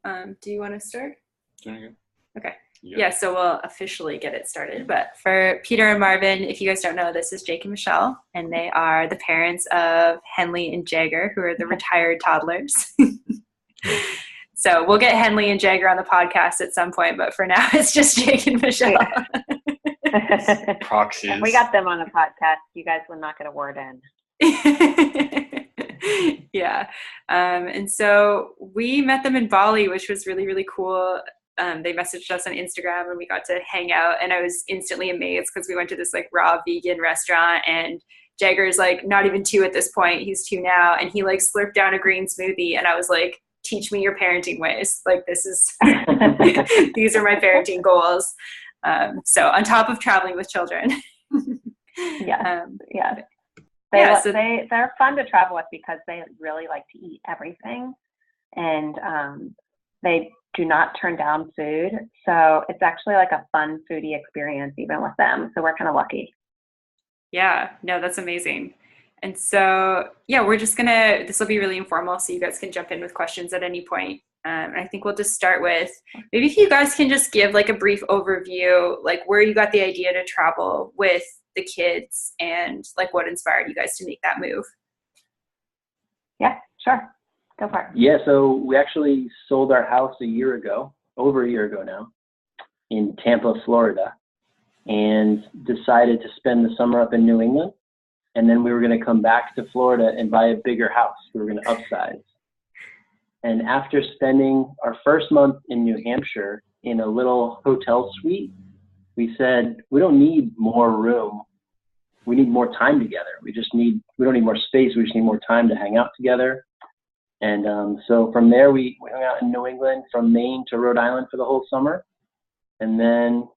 Do you want to start? Okay. Okay. Yeah, so we'll officially get it started. But for Peter and Marvin, if you guys don't know, this is Jake and Michelle, and they are the parents of Henley and Jagger, who are the retired toddlers. So we'll get Henley and Jagger on the podcast at some point, but for now, it's just Jake and Michelle. Proxies. If we got them on a podcast, you guys would not get a word in. Yeah. And so we met them in Bali, which was really, really cool. They messaged us on Instagram and we got to hang out, and I was instantly amazed because we went to this like raw vegan restaurant, and Jagger's like not even 2 at this point. He's 2 now, and he like slurped down a green smoothie, and I was like, teach me your parenting ways. Like this is, these are my parenting goals. So on top of traveling with children. Yeah. They're fun to travel with because they really like to eat everything, and they do not turn down food. So it's actually like a fun foodie experience even with them. So we're kind of lucky. Yeah, no, that's amazing. And so, yeah, this will be really informal, so you guys can jump in with questions at any point. I think we'll just start with, maybe if you guys can just give like a brief overview, like where you got the idea to travel with the kids and like what inspired you guys to make that move. Yeah, sure. Go for it. Yeah, so we actually sold our house over a year ago now, in Tampa, Florida, and decided to spend the summer up in New England. And then we were going to come back to Florida and buy a bigger house. We were going to upsize. And after spending our first month in New Hampshire in a little hotel suite, we said, we don't need more room. We need more time together. We don't need more space. We just need more time to hang out together. And so from there, we hung out in New England from Maine to Rhode Island for the whole summer. And then...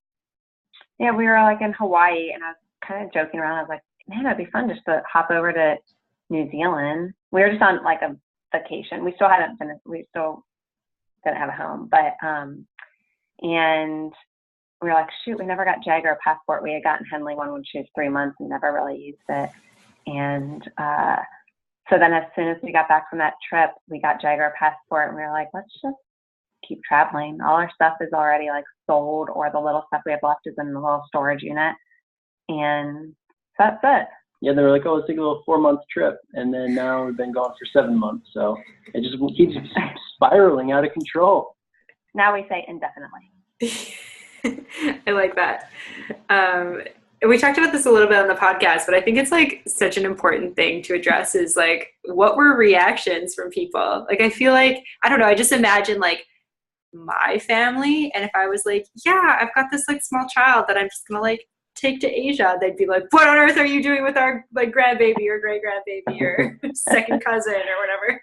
Yeah, we were like in Hawaii, and I was kind of joking around. I was like, man, it'd be fun just to hop over to New Zealand. We were just on like a vacation. We still didn't have a home, but, and we were like, shoot, we never got Jagger a passport. We had gotten Henley one when she was 3 months and never really used it. And, so then as soon as we got back from that trip, we got Jagger a passport, and we were like, let's just keep traveling. All our stuff is already like sold, or the little stuff we have left is in the little storage unit. And that's it. Yeah, they were like, oh, let's take a little 4-month trip. And then now we've been gone for 7 months. So it just keeps spiraling out of control. Now we say indefinitely. I like that. We talked about this a little bit on the podcast, but I think it's like such an important thing to address is like, what were reactions from people? Like, I feel like, I don't know, I just imagine like my family. And if I was like, yeah, I've got this like small child that I'm just going to like take to Asia, they'd be like, what on earth are you doing with our like grandbaby or great grandbaby or second cousin or whatever?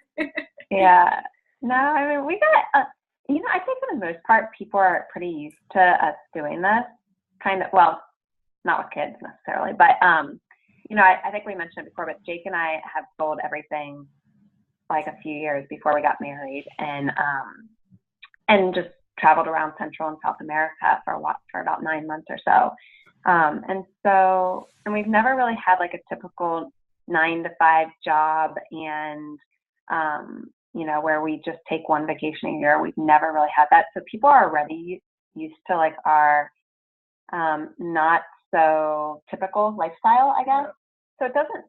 Yeah. No, I mean, we got, I think for the most part, people are pretty used to us doing this kind of, well, not with kids necessarily, but, I think we mentioned it before, but Jake and I have sold everything like a few years before we got married, and just traveled around Central and South America for about 9 months or so. And we've never really had like a typical 9-to-5 job and, where we just take one vacation a year. We've never really had that. So people are already used to like our, not so typical lifestyle, I guess. So it doesn't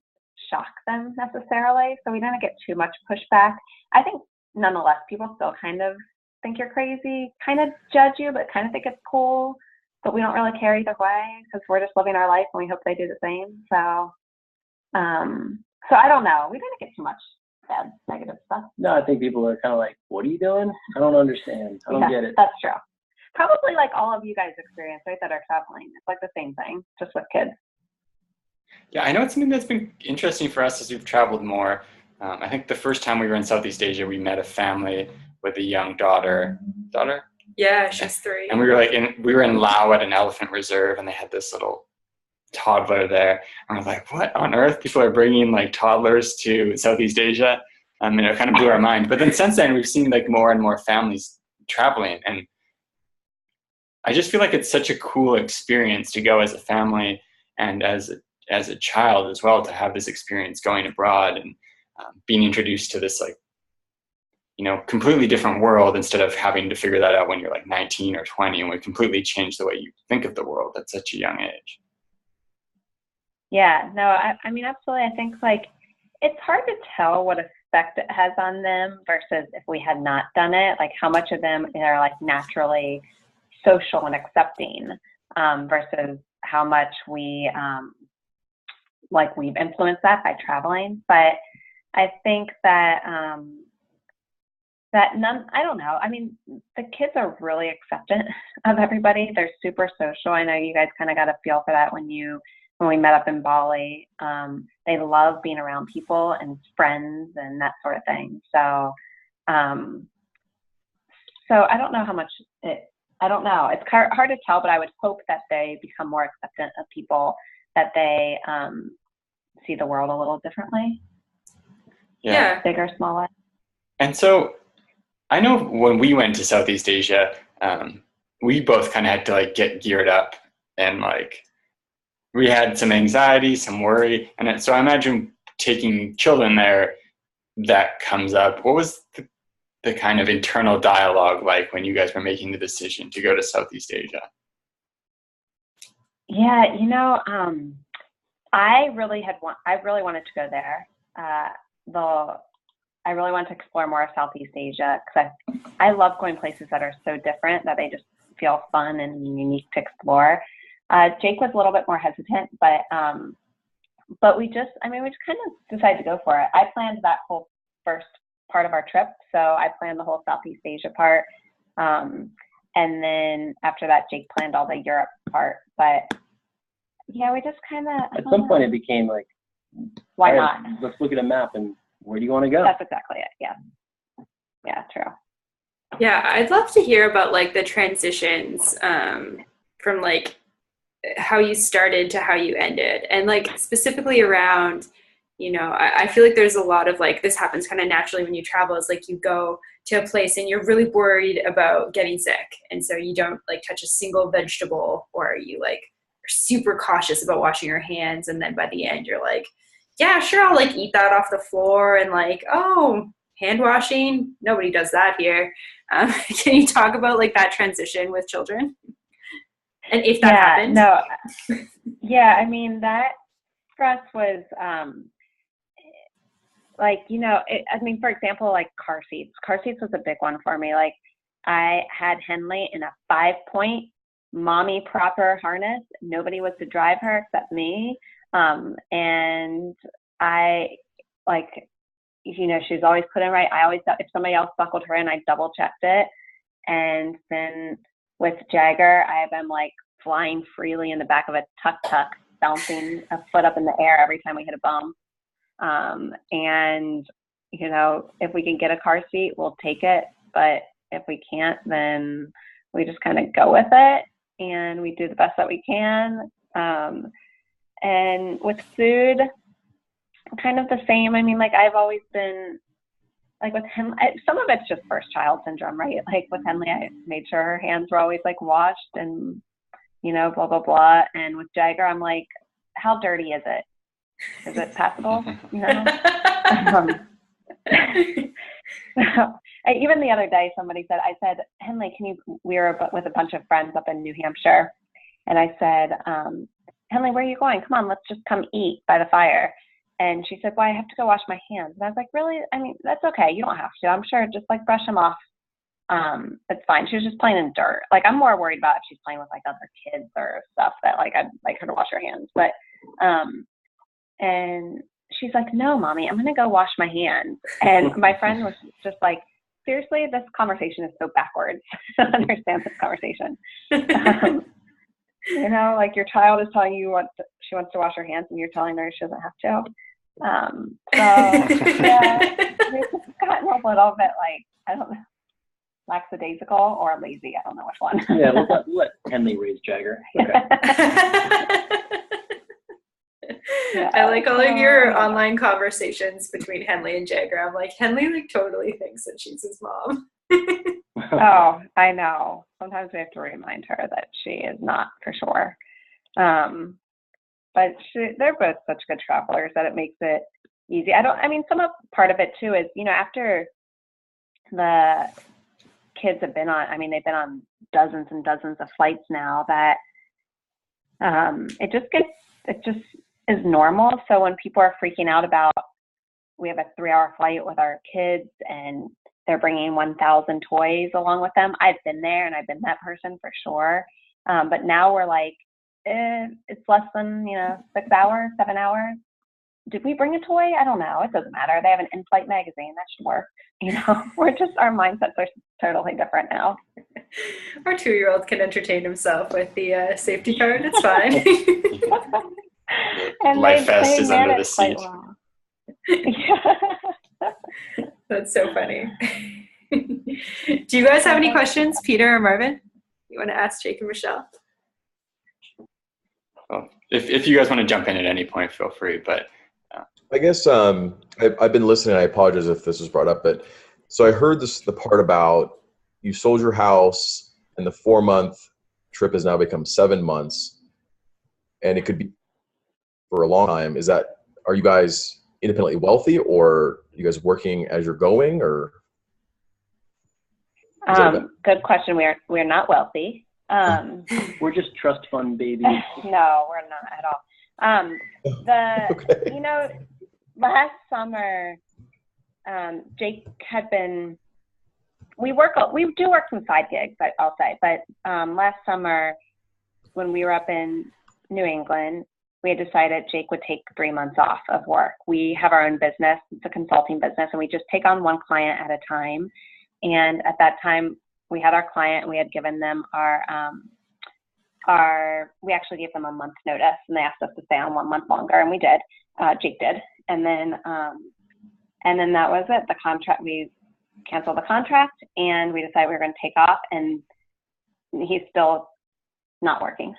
shock them necessarily. So we didn't get too much pushback. I think nonetheless, people still kind of think you're crazy, kind of judge you, but kind of think it's cool. But we don't really care either way because we're just living our life and we hope they do the same. So, so I don't know. We didn't get too much bad negative stuff. No, I think people are kind of like, what are you doing? I don't understand. I don't get it. That's true. Probably like all of you guys experience, right, that are traveling. It's like the same thing, just with kids. Yeah, I know it's something that's been interesting for us as we've traveled more. I think the first time we were in Southeast Asia, we met a family with a young daughter. Yeah, she's 3. And we were in Laos at an elephant reserve, and they had this little toddler there. And I was like, what on earth? People are bringing like toddlers to Southeast Asia. It kind of blew our mind. But then since then, we've seen like more and more families traveling. And I just feel like it's such a cool experience to go as a family and as a child as well, to have this experience going abroad and being introduced to this like completely different world instead of having to figure that out when you're like 19 or 20, and would completely change the way you think of the world at such a young age. Yeah, no, I mean, absolutely. I think like it's hard to tell what effect it has on them versus if we had not done it, like how much of them are like naturally social and accepting versus how much we've influenced that by traveling. But I think that I don't know. I mean, the kids are really acceptant of everybody. They're super social. I know you guys kind of got a feel for that when we met up in Bali. They love being around people and friends and that sort of thing. So, so I don't know how much I don't know. It's hard to tell, but I would hope that they become more acceptant of people, that they see the world a little differently. Yeah. Bigger, smaller. And so I know when we went to Southeast Asia, we both kind of had to like get geared up, and like we had some anxiety, some worry. And so I imagine taking children there, that comes up. What was the kind of internal dialogue like when you guys were making the decision to go to Southeast Asia? Yeah, I really wanted to go there. I really want to explore more of Southeast Asia because I love going places that are so different that they just feel fun and unique to explore. Jake was a little bit more hesitant, but we just kind of decided to go for it. I planned that whole first part of our trip, so I planned the whole Southeast Asia part, and then after that, Jake planned all the Europe part. But yeah, we just kind of at some point it became like, why not? not? Let's look at a map and where do you want to go? That's exactly it. Yeah, true. Yeah, I'd love to hear about like the transitions from like how you started to how you ended, and like specifically around, I feel like there's a lot of like, this happens kind of naturally when you travel, is like you go to a place and you're really worried about getting sick, and so you don't like touch a single vegetable, or you like are super cautious about washing your hands, and then by the end you're like, yeah, sure, I'll like eat that off the floor, and like, oh, hand washing, nobody does that here. Can you talk about like that transition with children, and if that happened? No, yeah, I mean, that for us was for example, like car seats was a big one for me. Like I had Henley in a 5-point mommy proper harness. Nobody was to drive her except me. And I she's always put in right. I always, if somebody else buckled her in, I double checked it. And then with Jagger, I have him like flying freely in the back of a tuk-tuk, bouncing a foot up in the air every time we hit a bump. And if we can get a car seat, we'll take it. But if we can't, then we just kind of go with it and we do the best that we can. And with food, kind of the same. I mean, like I've always been like with him, some of it's just first child syndrome, right? Like with Henley, I made sure her hands were always like washed and, blah, blah, blah. And with Jagger, I'm like, how dirty is it? Is it passable? Even the other day, I said, Henley, we were with a bunch of friends up in New Hampshire. And I said, Henley, where are you going? Come on, let's just come eat by the fire. And she said, well, I have to go wash my hands. And I was like, really? I mean, that's okay. You don't have to. I'm sure. Just like brush them off. It's fine. She was just playing in dirt. Like I'm more worried about if she's playing with like other kids or stuff that like I'd like her to wash her hands. But and she's like, no, mommy, I'm gonna go wash my hands. And my friend was just like, seriously, this conversation is so backwards. I don't understand this conversation. Like your child is telling you she wants to wash her hands, and you're telling her she doesn't have to. So yeah, it's gotten a little bit like, I don't know, lackadaisical or lazy. I don't know which one. Yeah, let Henley raise Jagger. Okay. Yeah, I like all of your online conversations between Henley and Jagger. I'm like, Henley like totally thinks that she's his mom. Oh, I know. Sometimes we have to remind her that she is not, for sure. But they're both such good travelers that it makes it easy. Some part of it too is, after the kids have been on, I mean, they've been on dozens and dozens of flights now, that it just is normal. So when people are freaking out about, we have a 3-hour flight with our kids and they're bringing 1,000 toys along with them, I've been there and I've been that person for sure. But now we're like, it's less than, 6 hours, 7 hours. Did we bring a toy? I don't know. It doesn't matter. They have an in-flight magazine. That should work. Our mindsets are totally different now. Our 2-year-old can entertain himself with the safety card. It's fine. And Life vest is under the manage quite seat. well. That's so funny. Do you guys have any questions, Peter or Marvin? You want to ask Jake and Michelle? Well, if you guys want to jump in at any point, feel free. But I guess I've been listening. I apologize if this was brought up, but so I heard the part about you sold your house and the 4-month trip has now become 7 months, and it could be for a long time. Are you guys independently wealthy, or are you guys working as you're going, or? Good question. We're not wealthy. We're just trust fund babies. No, we're not at all. Okay. Last summer, Jake had been, we do work some side gigs, I'll say, but last summer when we were up in New England, we had decided Jake would take 3 months off of work. We have our own business. It's a consulting business, and we just take on one client at a time. And at that time, we had our client, and we had given them we actually gave them a month's notice, and they asked us to stay on 1 month longer, and we did. Jake did. And then that was it. The contract, we canceled the contract, and we decided we were going to take off, and he's still not working.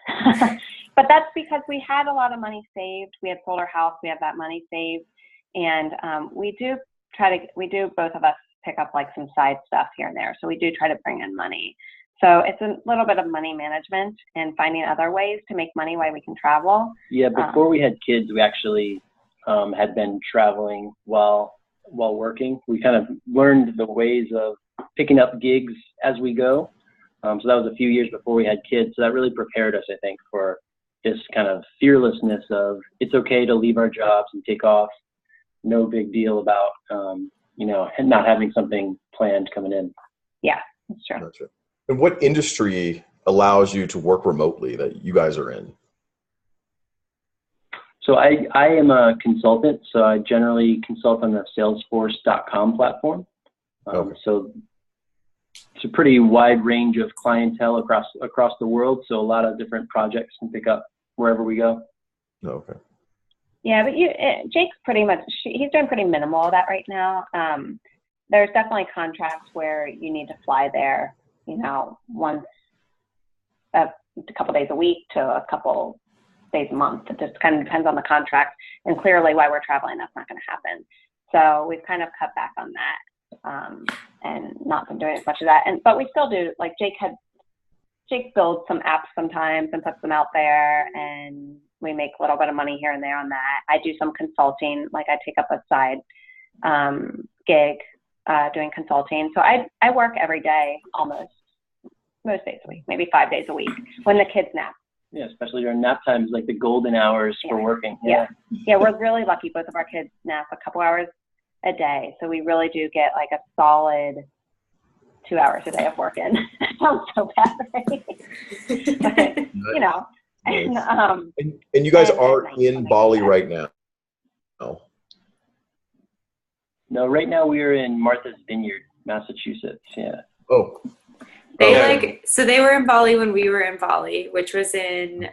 But that's because we had a lot of money saved. We had sold our house. We had that money saved. And we do both of us pick up like some side stuff here and there. So we do try to bring in money. So it's a little bit of money management and finding other ways to make money while we can travel. Yeah, before we had kids, we actually had been traveling while working. We kind of learned the ways of picking up gigs as we go. So that was a few years before we had kids. So that really prepared us, I think, for this kind of fearlessness of it's okay to leave our jobs and take off. No big deal about, not having something planned coming in. Yeah, that's true. That's right. And what industry allows you to work remotely that you guys are in? So I am a consultant, so I generally consult on the Salesforce.com platform. Okay. So it's a pretty wide range of clientele across the world, so a lot of different projects can pick up wherever we go. Okay. Yeah, but Jake's he's doing pretty minimal of that right now. There's definitely contracts where you need to fly there, once a couple days a week to a couple days a month. It just kind of depends on the contract. And clearly while we're traveling, that's not going to happen. So we've kind of cut back on that and not been doing as much of that. But we still do, like Jake builds some apps sometimes and puts them out there, and we make a little bit of money here and there on that. I do some consulting, like I take up a side gig doing consulting. So I work every day almost, most days a week, maybe 5 days a week when the kids nap. Yeah, especially during nap times, like the golden hours for working. Yeah, we're really lucky. Both of our kids nap a couple hours a day. So we really do get like a solid 2 hours a day of working. It sounds so bad, right? But, and you guys are in Bali right now? No, right now we are in Martha's Vineyard, Massachusetts. Yeah. Oh. They were in Bali when we were in Bali, which was in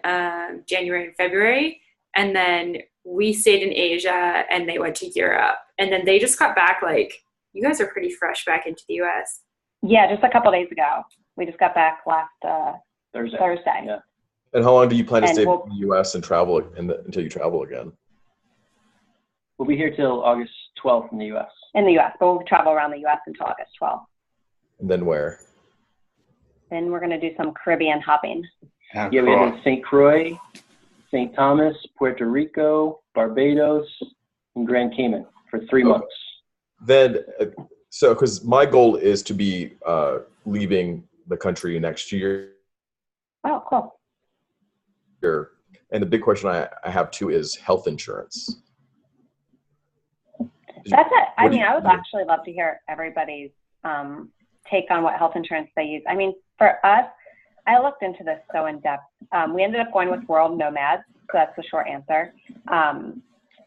January and February. And then we stayed in Asia and they went to Europe. And then they just got back, you guys are pretty fresh back into the US. Yeah, just a couple days ago. We just got back last Thursday. Yeah. And how long do you plan to stay in the US and travel until you travel again? We'll be here till August 12th in the US. In the US, but we'll travel around the US until August 12th. And then where? Then we're going to do some Caribbean hopping. Yeah, we have St. Croix, St. Thomas, Puerto Rico, Barbados, and Grand Cayman for 3 months. Then, So, because my goal is to be leaving the country next year. Oh, cool. And the big question I have too is health insurance. That's it. I What do mean, you I would do? actually love to hear everybody's take on what health insurance they use. I mean, for us, I looked into this so in depth. We ended up going with World Nomads, so that's the short answer.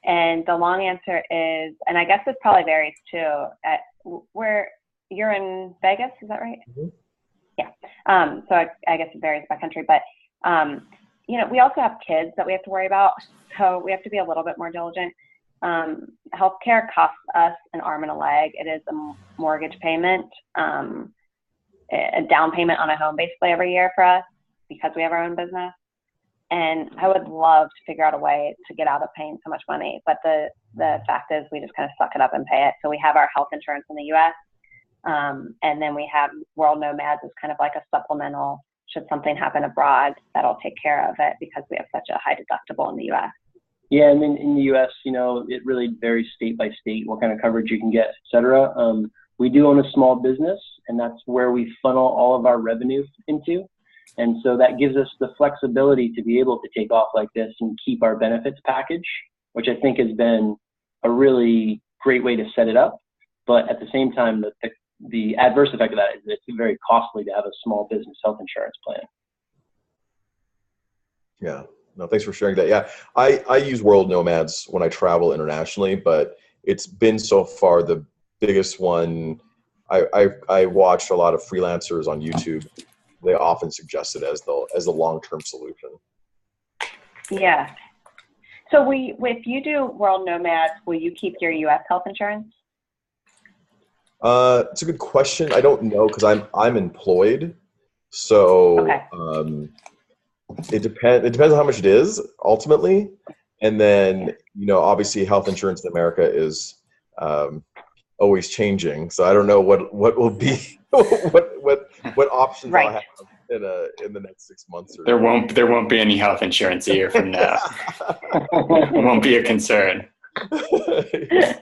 And the long answer is, and I guess this probably varies too, at where you're in Vegas, is that right? Mhm. Yeah. So I guess it varies by country, but you know, we also have kids that we have to worry about, so we have to be a little bit more diligent. Healthcare costs us an arm and a leg. It is a mortgage payment, a down payment on a home basically every year for us because we have our own business. And I would love to figure out a way to get out of paying so much money. But the fact is we just kind of suck it up and pay it. So we have our health insurance in the US. And then we have World Nomads as kind of like a supplemental should something happen abroad that'll take care of it because we have such a high deductible in the US. Yeah, and then in the U.S., you know, it really varies state by state what kind of coverage you can get, et cetera. We do own a small business, and that's where we funnel all of our revenue into. And so that gives us the flexibility to be able to take off like this and keep our benefits package, which I think has been a really great way to set it up. But at the same time, the adverse effect of that is it's very costly to have a small business health insurance plan. Yeah. No, thanks for sharing that. Yeah, I use World Nomads when I travel internationally, but it's been so far the biggest one. I watched a lot of freelancers on YouTube. They often suggest it as the long-term solution. Yeah. So if you do World Nomads, will you keep your U.S. health insurance? It's a good question. I don't know because I'm employed, so Okay. it depends on how much it is ultimately, and then you know obviously health insurance in America is always changing. So I don't know what will be what options Right. I'll have in the next 6 months. There won't be any health insurance a year from now. It won't be a concern. So.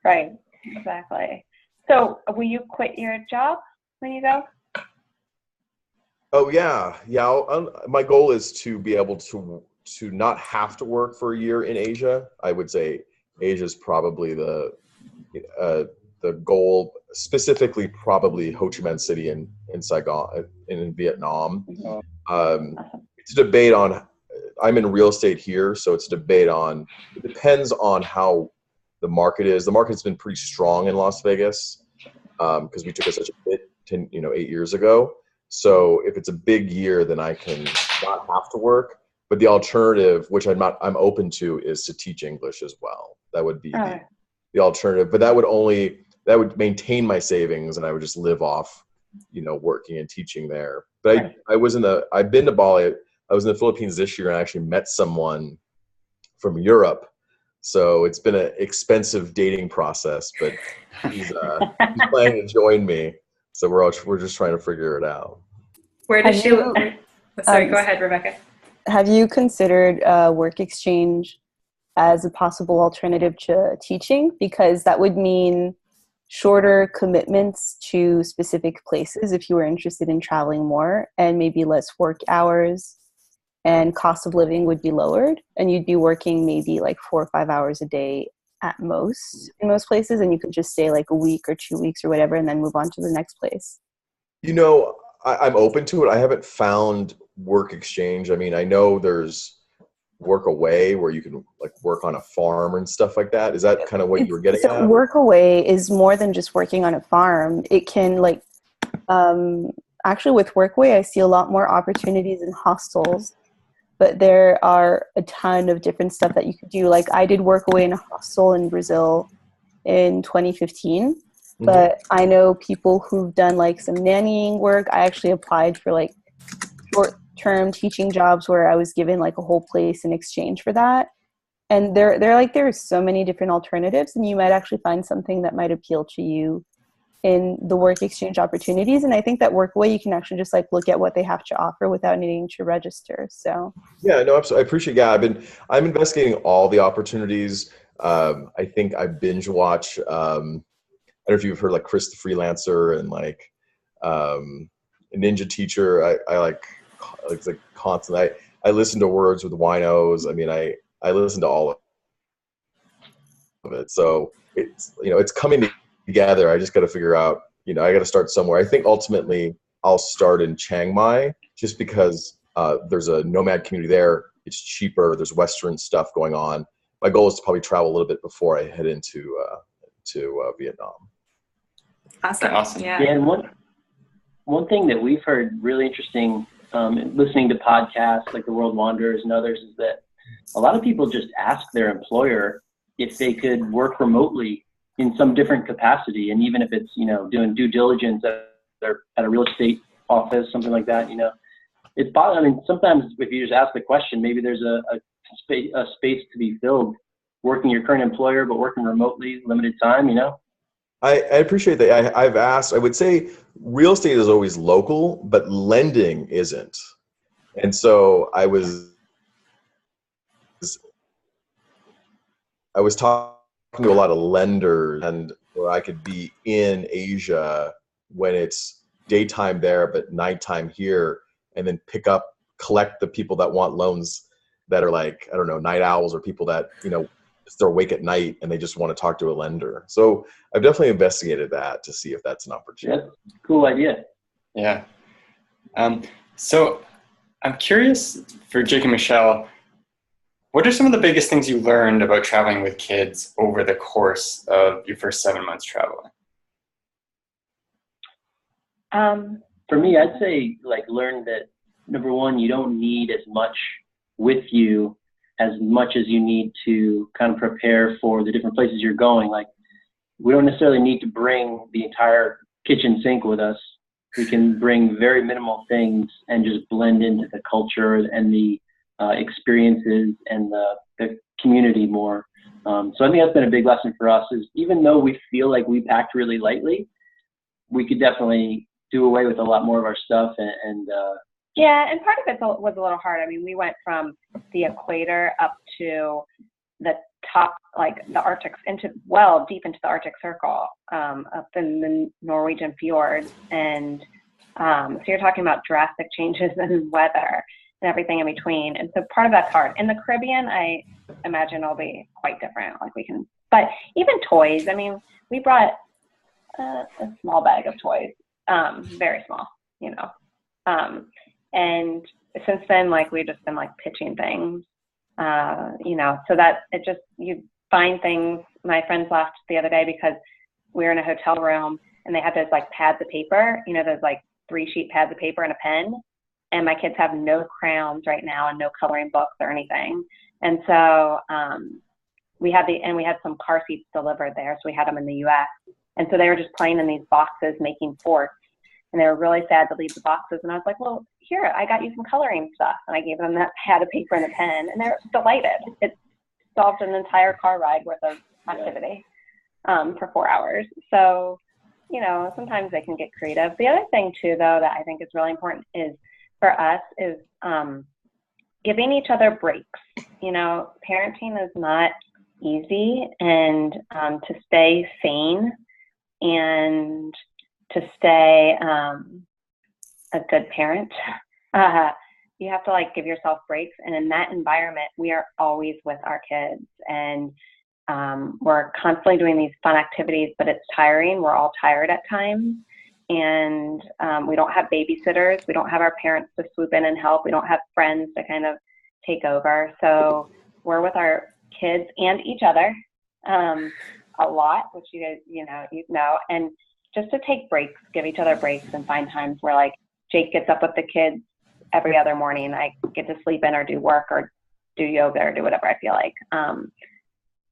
Right. Exactly. So will you quit your job when you go? Oh yeah. My goal is to be able to not have to work for a year in Asia. I would say Asia is probably the goal, specifically probably Ho Chi Minh City in Saigon in Vietnam. It's a debate on. I'm in real estate here, so it's a debate on. It depends on how the market is. The market's been pretty strong in Las Vegas because we took such a hit 8 years ago. So if it's a big year, then I can not have to work. But the alternative, which I'm open to, is to teach English as well. That would be the alternative. But that would maintain my savings, and I would just live off, working and teaching there. But I've been to Bali. I was in the Philippines this year and I actually met someone from Europe. So it's been an expensive dating process, but he's planning to join me. So we're just trying to figure it out. Where does she live? Sorry, go ahead, Rebecca. Have you considered work exchange as a possible alternative to teaching? Because that would mean shorter commitments to specific places if you were interested in traveling more, and maybe less work hours, and cost of living would be lowered, and you'd be working maybe like 4 or 5 hours a day at most in most places, and you could just stay like a week or 2 weeks or whatever and then move on to the next place. I'm open to it. I haven't found work exchange. I mean, I know there's work away where you can like work on a farm and stuff like that. Is that kind of what you were getting at? So work away is more than just working on a farm. It can actually with Workaway, I see a lot more opportunities in hostels, but there are a ton of different stuff that you could do. Like I did Workaway in a hostel in Brazil in 2015. But I know people who've done like some nannying work. I actually applied for like short-term teaching jobs where I was given like a whole place in exchange for that. And there are so many different alternatives, and you might actually find something that might appeal to you in the work exchange opportunities. And I think that Workaway, you can actually just like look at what they have to offer without needing to register. So yeah, no, absolutely. I appreciate. Yeah, I'm investigating all the opportunities. I think I binge watch don't know if you've heard like Chris the Freelancer and like Ninja Teacher. I like it's like constant. I listen to Words with Winos. I mean, I listen to all of it. So it's, you know, it's coming together. I just got to figure out, you know, I got to start somewhere. I think ultimately I'll start in Chiang Mai just because there's a nomad community there. It's cheaper. There's Western stuff going on. My goal is to probably travel a little bit before I head into Vietnam. Awesome. Yeah. And one thing that we've heard really interesting, listening to podcasts like The World Wanderers and others, is that a lot of people just ask their employer if they could work remotely in some different capacity. And even if it's, you know, doing due diligence at a real estate office, something like that, you know, it's possible. I mean, sometimes if you just ask the question, maybe there's a space to be filled working your current employer, but working remotely, limited time, you know? I appreciate that. I've asked, I would say real estate is always local, but lending isn't. And so I was talking to a lot of lenders, and where I could be in Asia when it's daytime there, but nighttime here, and then collect the people that want loans that are like, I don't know, night owls, or people that, you know, they're awake at night and they just want to talk to a lender. So I've definitely investigated that to see if that's an opportunity. Yeah, cool idea. Yeah. So I'm curious for Jake and Michelle, what are some of the biggest things you learned about traveling with kids over the course of your first 7 months traveling? For me, I'd say like learn that, number one, you don't need as much with you as much as you need to kind of prepare for the different places you're going. Like, we don't necessarily need to bring the entire kitchen sink with us. We can bring very minimal things and just blend into the culture and the experiences and the community more. So I think that's been a big lesson for us, is even though we feel like we packed really lightly, we could definitely do away with a lot more of our stuff. Yeah, and part of it was a little hard. I mean, we went from the equator up to the top, like the Arctic, deep into the Arctic Circle, up in the Norwegian fjords. And so you're talking about drastic changes in weather and everything in between. And so part of that's hard. In the Caribbean, I imagine it'll be quite different. But even toys, I mean, we brought a small bag of toys, very small, you know. And since then, like, we've just been like pitching things, you know, so that you find things. My friends laughed the other day because we were in a hotel room and they had those like pads of paper, you know, those like 3-sheet pads of paper and a pen. And my kids have no crayons right now and no coloring books or anything. And so we had some car seats delivered there. So we had them in the US. And so they were just playing in these boxes, making forts. And they were really sad to leave the boxes. And I was like, well, here, I got you some coloring stuff. And I gave them that pad of paper and a pen. And they're delighted. It solved an entire car ride worth of activity for 4 hours. So, you know, sometimes they can get creative. The other thing, too, though, that I think is really important for us is giving each other breaks. You know, parenting is not easy. And to stay sane and to stay a good parent, you have to like give yourself breaks. And in that environment, we are always with our kids, and we're constantly doing these fun activities, but it's tiring. We're all tired at times, and we don't have babysitters. We don't have our parents to swoop in and help. We don't have friends to kind of take over. So we're with our kids and each other a lot, which you know, and just to take breaks, give each other breaks, and find times where like Jake gets up with the kids every other morning. I get to sleep in or do work or do yoga or do whatever I feel like,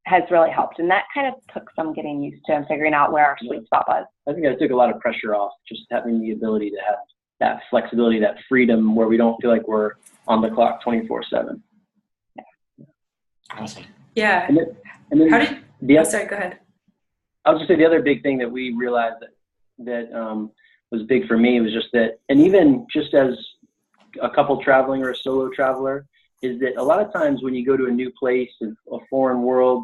has really helped. And that kind of took some getting used to and figuring out where our sweet spot was. I think that took a lot of pressure off, just having the ability to have that flexibility, that freedom where we don't feel like we're on the clock 24/7. Awesome. Yeah. And then sorry, go ahead. I was just say the other big thing that we realized that was big for me was just that, and even just as a couple traveling or a solo traveler, is that a lot of times when you go to a new place, a foreign world,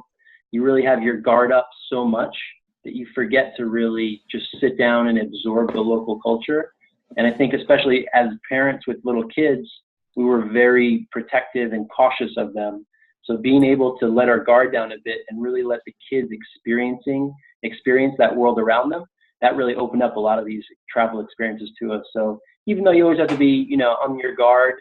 you really have your guard up so much that you forget to really just sit down and absorb the local culture. And I think especially as parents with little kids, we were very protective and cautious of them. So being able to let our guard down a bit and really let the kids experience that world around them, that really opened up a lot of these travel experiences to us. So even though you always have to be, on your guard,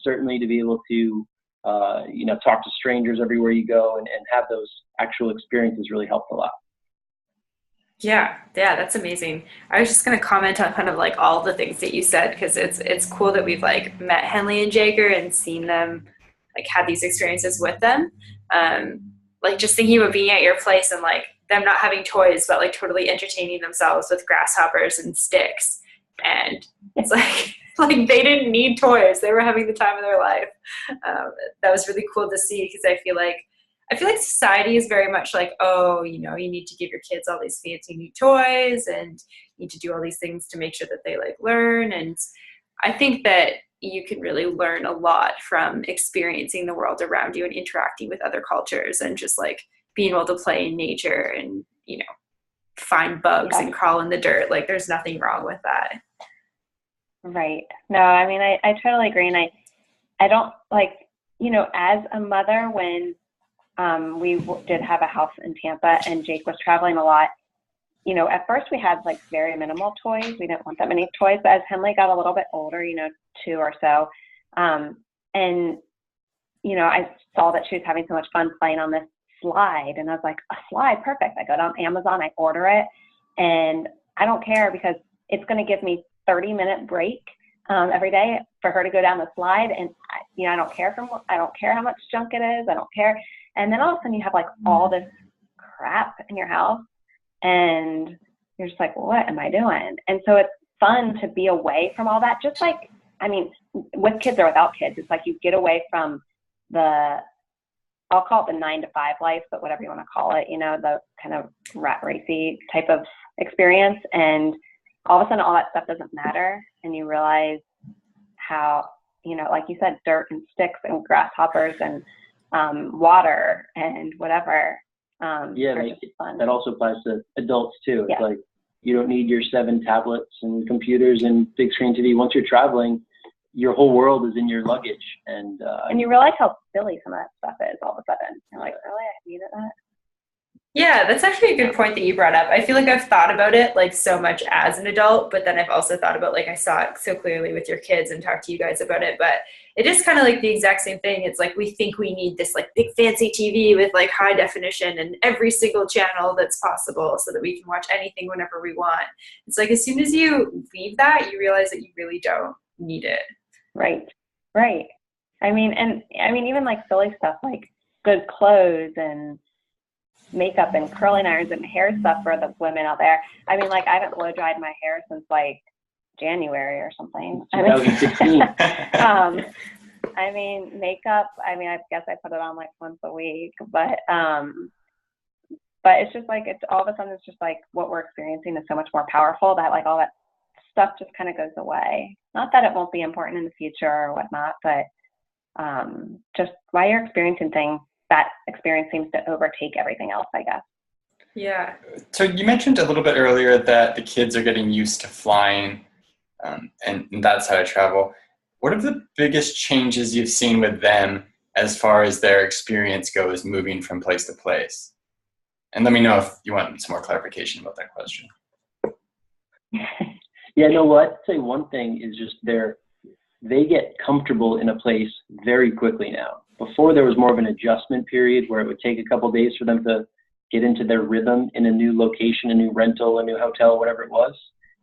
certainly to be able to, talk to strangers everywhere you go and have those actual experiences really helped a lot. Yeah, that's amazing. I was just going to comment on kind of like all the things that you said, because it's cool that we've like met Henley and Jager and seen them like had these experiences with them. Like just thinking about being at your place and like them not having toys, but like totally entertaining themselves with grasshoppers and sticks. And it's like they didn't need toys. They were having the time of their life. That was really cool to see, because I feel like society is very much like, oh, you need to give your kids all these fancy new toys and you need to do all these things to make sure that they like learn. And I think that you can really learn a lot from experiencing the world around you and interacting with other cultures and just like being able to play in nature and, find bugs and crawl in the dirt. Like there's nothing wrong with that. Right. No, I mean, I totally agree. And I don't like, as a mother, when we did have a house in Tampa and Jake was traveling a lot, at first we had like very minimal toys. We didn't want that many toys, but as Henley got a little bit older, 2 or so, and, I saw that she was having so much fun playing on this slide, and I was like, a slide, perfect. I go down Amazon, I order it, and I don't care because it's going to give me 30-minute break every day for her to go down the slide. And I don't care how much junk it is. I don't care. And then all of a sudden you have like all this crap in your house and you're just like, what am I doing? And so it's fun to be away from all that. Just like, with kids or without kids, it's like you get away from I'll call it the 9-to-5 life, but whatever you want to call it, the kind of rat racy type of experience. And all of a sudden all that stuff doesn't matter. And you realize how, like you said, dirt and sticks and grasshoppers and water and whatever. That also applies to adults too. It's yeah. like you don't need your 7 tablets and computers and big screen TV. Once you're traveling, your whole world is in your luggage. And you realize how silly some of that stuff is all of a sudden. You're like, really? I needed that? Yeah, that's actually a good point that you brought up. I feel like I've thought about it like so much as an adult, but then I've also thought about like I saw it so clearly with your kids and talked to you guys about it. But it is kind of like the exact same thing. It's like we think we need this like big fancy TV with like high definition and every single channel that's possible so that we can watch anything whenever we want. It's like as soon as you leave that, you realize that you really don't need it. Right. Even like silly stuff like good clothes and makeup and curling irons and hair stuff for the women out there. I haven't blow dried my hair since like January or something. 2016. Makeup, I guess I put it on like once a week, but it's just like, it's all of a sudden, it's just like what we're experiencing is so much more powerful that like all that stuff just kind of goes away. Not that it won't be important in the future or whatnot, but just while you're experiencing things, that experience seems to overtake everything else, I guess. Yeah. So you mentioned a little bit earlier that the kids are getting used to flying, and that's how to travel. What are the biggest changes you've seen with them as far as their experience goes moving from place to place? And let me know if you want some more clarification about that question. I'd say one thing is just they get comfortable in a place very quickly now. Before there was more of an adjustment period where it would take a couple of days for them to get into their rhythm in a new location, a new rental, a new hotel, whatever it was.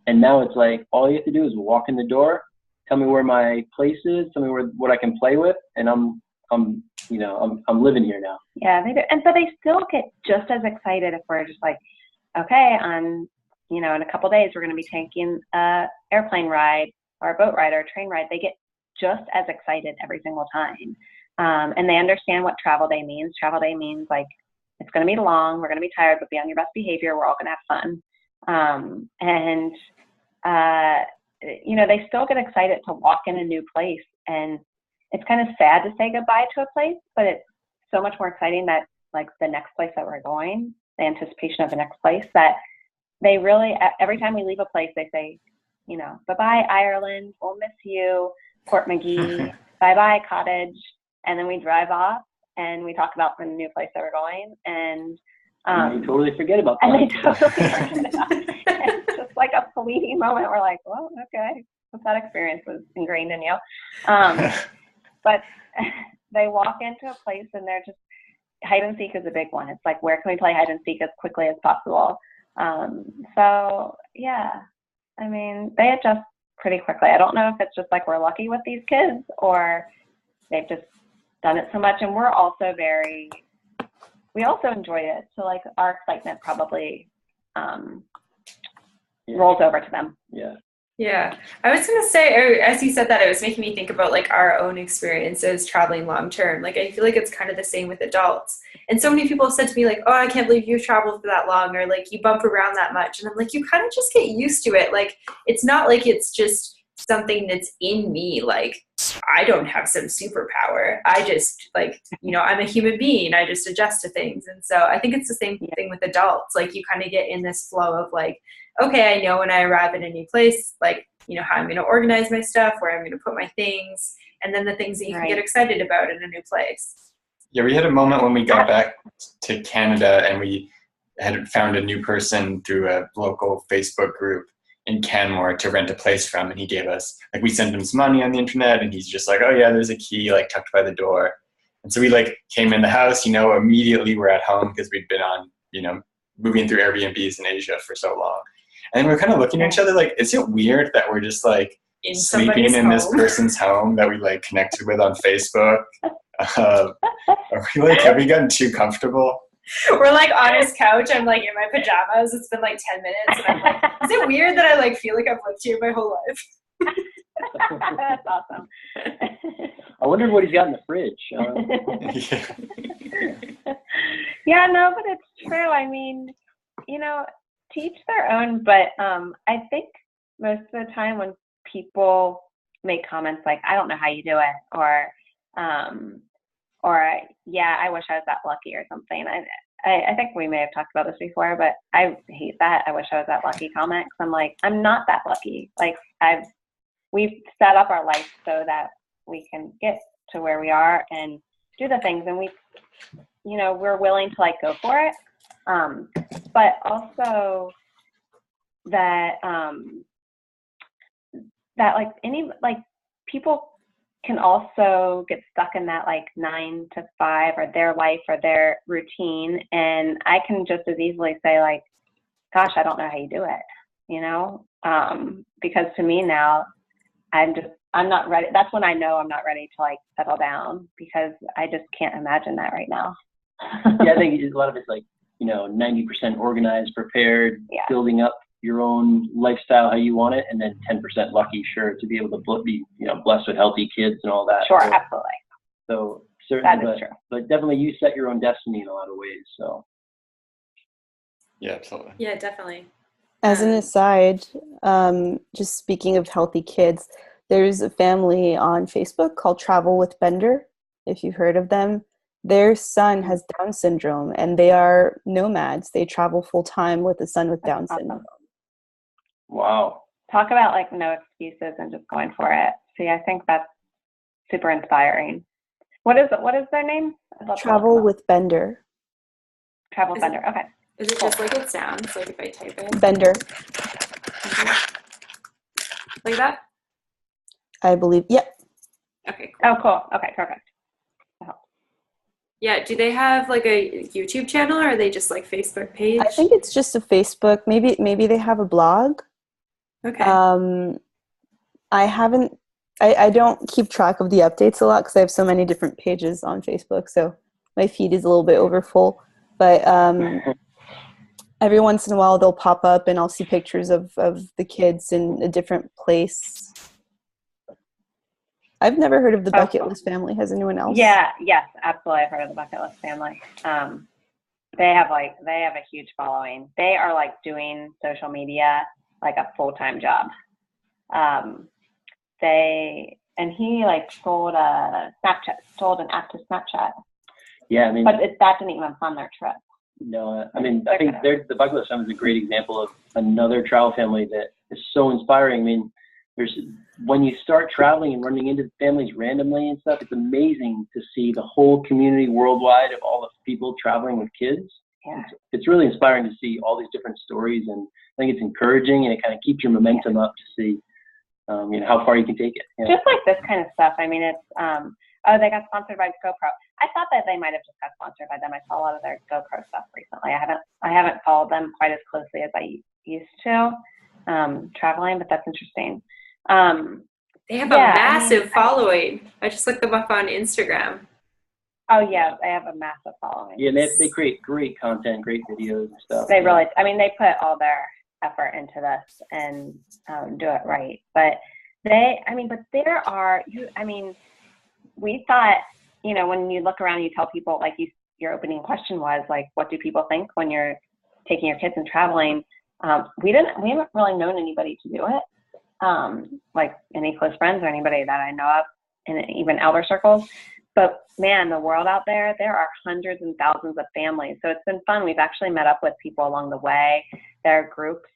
And now it's like, all you have to do is walk in the door, tell me where my place is, tell me what I can play with, and I'm living here now. Yeah, they do. But they still get just as excited if we're just like, okay, in a couple of days, we're going to be taking an airplane ride or a boat ride or a train ride. They get just as excited every single time. And they understand what travel day means. Travel day means like, it's going to be long, we're going to be tired, but be on your best behavior. We're all going to have fun. They still get excited to walk in a new place. And it's kind of sad to say goodbye to a place, but it's so much more exciting that like the next place that we're going anticipation of the next place, that they really, every time we leave a place, they say, you know, bye-bye Ireland, we'll miss you, Port McGee, bye-bye Cottage. And then we drive off and we talk about the new place that we're going. And you totally forget about that. And they totally forget about it. It's just like a fleeting moment. We're like, well, okay, but that experience was ingrained in you. But they walk into a place and they're just, hide and seek is a big one. It's like, where can we play hide and seek as quickly as possible? So yeah, I mean, they adjust pretty quickly. I don't know if it's just like we're lucky with these kids or they've just done it so much. And we're also we also enjoy it. So like our excitement probably rolls over to them. Yeah. Yeah. I was going to say, or as you said that, it was making me think about like our own experiences traveling long term. Like, I feel like it's kind of the same with adults. And so many people have said to me like, oh, I can't believe you've traveled for that long, or like you bump around that much. And I'm like, you kind of just get used to it. Like, it's not like it's just something that's in me. Like, I don't have some superpower. I just like, you know, I'm a human being. I just adjust to things. And so I think it's the same thing with adults. Like, you kind of get in this flow of like, okay, I know when I arrive at a new place, like, you know, how I'm going to organize my stuff, where I'm going to put my things, and then the things that you can get excited about in a new place. Yeah, we had a moment when we got back to Canada and we had found a new person through a local Facebook group in Canmore to rent a place from, and he gave us, like, we sent him some money on the internet, and he's just like, oh yeah, there's a key like tucked by the door. And so we like came in the house, you know, immediately we're at home because we'd been on, you know, moving through Airbnbs in Asia for so long. And then we're kind of looking at each other like, is it weird that we're just like sleeping in this person's home that we like connected with on Facebook? Are we like, have we gotten too comfortable? We're like on his couch. I'm like in my pajamas. It's been like 10 minutes. And I'm like, is it weird that I like feel like I've lived here my whole life? That's awesome. I wondered what he's got in the fridge. Yeah, no, but it's true. I mean, you know, to each their own, but I think most of the time when people make comments like, I don't know how you do it, or yeah, I wish I was that lucky or something. I think we may have talked about this before, but I hate that. I wish I was that lucky comment, 'cause I'm like, I'm not that lucky. Like, we've set up our life so that we can get to where we are and do the things, and you know, we're willing to like go for it. But also that that like people can also get stuck in that like 9 to 5 or their life or their routine, and I can just as easily say like, gosh, I don't know how you do it, you know, because to me now I'm not ready. That's when I know I'm not ready to like settle down, because I just can't imagine that right now. Yeah, I think a lot of it's like, you know, 90% organized, prepared, building up your own lifestyle how you want it, and then 10% lucky, sure, to be able to be, you know, blessed with healthy kids and all that. Sure, so, absolutely. So certainly, that is true. But definitely, you set your own destiny in a lot of ways. So. Yeah, absolutely. Yeah, definitely. As an aside, just speaking of healthy kids, there's a family on Facebook called Travel with Bender, if you've heard of them. Their son has Down syndrome, and they are nomads. They travel full-time with a son with Down syndrome. Wow. Talk about like no excuses and just going for it. See, I think that's super inspiring. What is their name? Travel with Bender. Travel with Bender. Okay. Is it just like it sounds? Like if I type in Bender. Like that? I believe. Yep. Okay. Cool. Oh, cool. Okay, perfect. Yeah. Do they have like a YouTube channel, or are they just like Facebook page? I think it's just a Facebook. Maybe they have a blog. Okay. I don't keep track of the updates a lot because I have so many different pages on Facebook, so my feed is a little bit overfull. But every once in a while they'll pop up and I'll see pictures of the kids in a different place. I've never heard of the Bucket List family. Has anyone else? Yeah, yes, absolutely. I've heard of the Bucket List family. They have a huge following. They are like doing social media like a full-time job. He like sold an app to Snapchat. Yeah, I mean, but that didn't even fund their trip. No, I mean, I think the Bucket List Summit is a great example of another travel family that is so inspiring. I mean, when you start traveling and running into families randomly and stuff, it's amazing to see the whole community worldwide of all the people traveling with kids. Yeah. It's really inspiring to see all these different stories, and I think it's encouraging, and it kind of keeps your momentum up to see, how far you can take it. Just like this kind of stuff. I mean, it's they got sponsored by GoPro. I thought that they might have just got sponsored by them. I saw a lot of their GoPro stuff recently. I haven't followed them quite as closely as I used to traveling, but that's interesting. They have a massive following. I just looked them up on Instagram. Oh yeah, they have a massive following. Yeah, they create great content, great videos and stuff. They really, I mean, they put all their effort into this and do it right. But there are, we thought, when you look around, you tell people, like your opening question was like, what do people think when you're taking your kids and traveling? We haven't really known anybody to do it, like any close friends or anybody that I know of in even outer circles. But man, the world out there are hundreds and thousands of families. So it's been fun. We've actually met up with people along the way. There are groups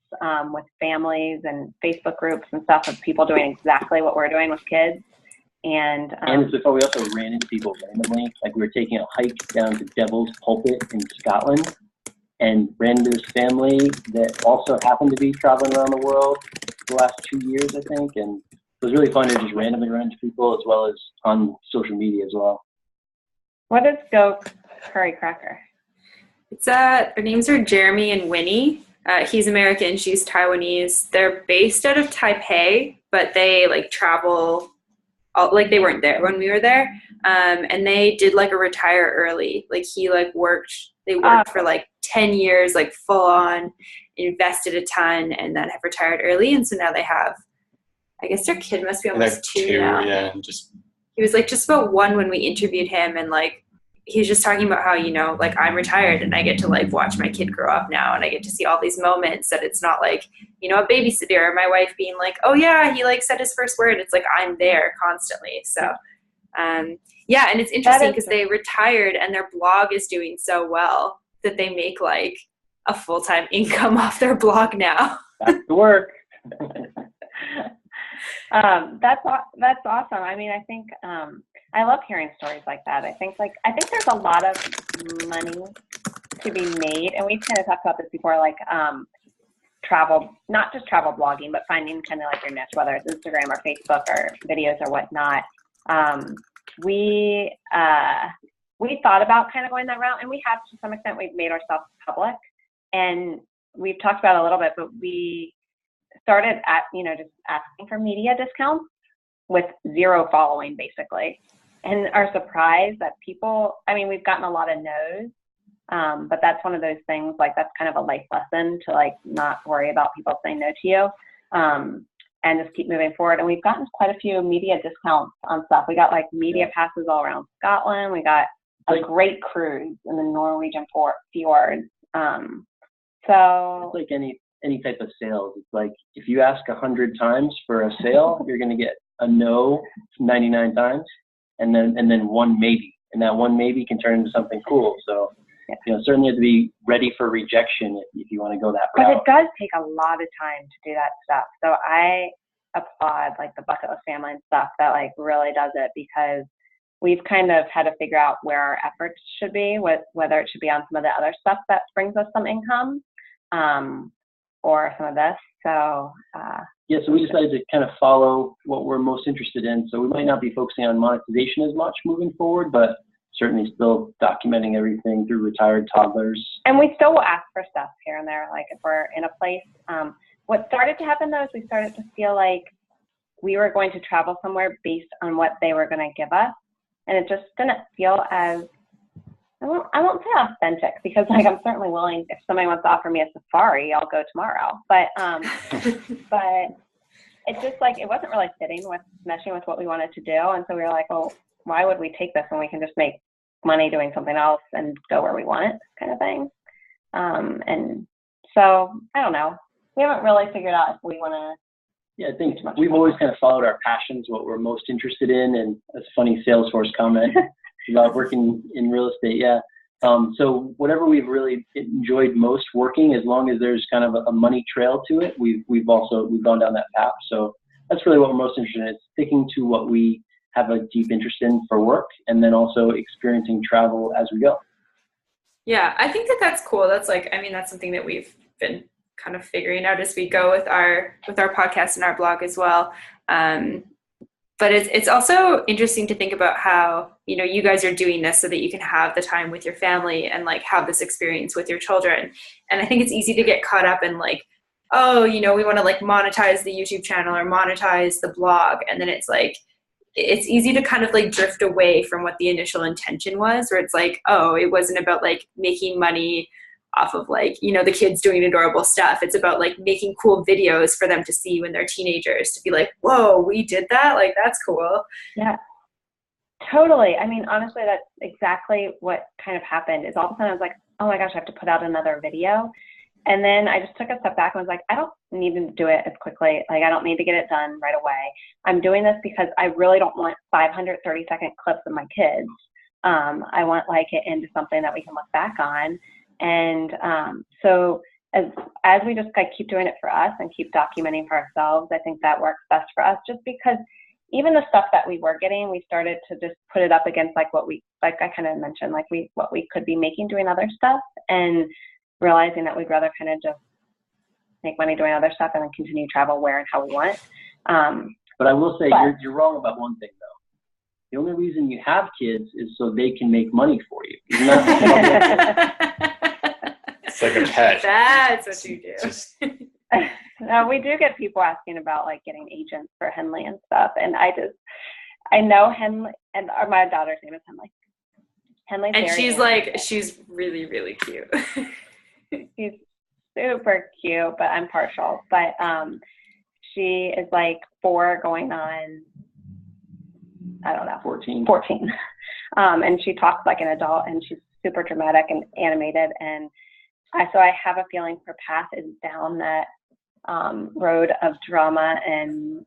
with families and Facebook groups and stuff of people doing exactly what we're doing with kids. And before, we also ran into people randomly. Like we were taking a hike down to Devil's Pulpit in Scotland and ran into this family that also happened to be traveling around the world the last 2 years, I think. And it was really fun to just randomly run into people, as well as on social media as well. What is Go Curry Cracker? It's their names are Jeremy and Winnie. He's American, she's Taiwanese. They're based out of Taipei, but they travel. They weren't there when we were there, and they did a retire early. They worked for 10 years, full on, invested a ton, and then have retired early. And so now they have, I guess their kid must be almost two now. Yeah, He was just about one when we interviewed him, and he was just talking about how, I'm retired and I get to watch my kid grow up now, and I get to see all these moments that it's not a babysitter or my wife being oh yeah, he said his first word. It's I'm there constantly. So and it's interesting because they retired and their blog is doing so well that they make a full-time income off their blog now. Back to work. That's awesome. I mean, I think I love hearing stories like that. I think there's a lot of money to be made, and we've kind of talked about this before, travel, not just travel blogging, but finding kind of your niche, whether it's Instagram or Facebook or videos or whatnot. We thought about kind of going that route, and we have to some extent. We've made ourselves public, and we've talked about it a little bit, but we started at just asking for media discounts with zero following basically, and are surprised that people, we've gotten a lot of no's, but that's one of those things, that's kind of a life lesson to not worry about people saying no to you, and just keep moving forward. And we've gotten quite a few media discounts on stuff. We got media passes all around Scotland. We got a great cruise in the Norwegian fjords. So it's any type of sales. It's if you ask 100 times for a sale, you're going to get a no 99 times, and then one maybe, and that one maybe can turn into something cool. So certainly have to be ready for rejection if you want to go that route. But it does take a lot of time to do that stuff. So I applaud the Bucket List family and stuff that really does it, because we've kind of had to figure out where our efforts should be, whether it should be on some of the other stuff that brings us some income, or some of this. So so we decided to kind of follow what we're most interested in. So we might not be focusing on monetization as much moving forward, but certainly still documenting everything through retired toddlers. And we still will ask for stuff here and there, if we're in a place. What started to happen though is we started to feel like we were going to travel somewhere based on what they were going to give us, and it just didn't feel as, I won't say authentic, because I'm certainly willing, if somebody wants to offer me a safari, I'll go tomorrow. But but it's just it wasn't really meshing with what we wanted to do. And so we were well, why would we take this when we can just make money doing something else and go where we want, kind of thing. And so I don't know. We haven't really figured out if we want to. Yeah, I think we've always kind of followed our passions, what we're most interested in, and that's a funny Salesforce comment about working in real estate. Yeah, So whatever we've really enjoyed most working, as long as there's kind of a money trail to it, we've gone down that path. So that's really what we're most interested in, is sticking to what we have a deep interest in for work, and then also experiencing travel as we go. Yeah, I think that that's cool. That's like, I mean, that's something that we've been kind of figuring out as we go with our podcast and our blog as well. But it's also interesting to think about how, you know, you guys are doing this so that you can have the time with your family and like have this experience with your children. And I think it's easy to get caught up in like, oh, you know, we want to like monetize the YouTube channel or monetize the blog. And then it's like, it's easy to kind of like drift away from what the initial intention was, where it's like, oh, it wasn't about like making money off of like, you know, the kids doing adorable stuff. It's about like making cool videos for them to see when they're teenagers, to be like, whoa, we did that? Like, that's cool. Yeah, totally. I mean, honestly, that's exactly what kind of happened. Is all of a sudden I was like, oh my gosh, I have to put out another video. And then I just took a step back and was like, I don't need to do it as quickly. Like, I don't need to get it done right away. I'm doing this because I really don't want 530-second clips of my kids. I want like it into something that we can look back on. And so as we just like keep doing it for us and keep documenting for ourselves, I think that works best for us, just because even the stuff that we were getting, we started to just put it up against like what we, like I kind of mentioned, like what we could be making doing other stuff, and realizing that we'd rather kind of just make money doing other stuff and then continue to travel where and how we want. But I will say you're wrong about one thing though. The only reason you have kids is so they can make money for you. Isn't that It's like a pet. That's what you do. Just No, we do get people asking about like getting agents for Henley and stuff. And I know Henley, and my daughter's name is Henley. Henley's and very she's animated. like, she's really, really cute. She's super cute, but I'm partial. But she is like 4 going on, I don't know, 14. And she talks like an adult, and she's super dramatic and animated. And so I have a feeling her path is down that road of drama and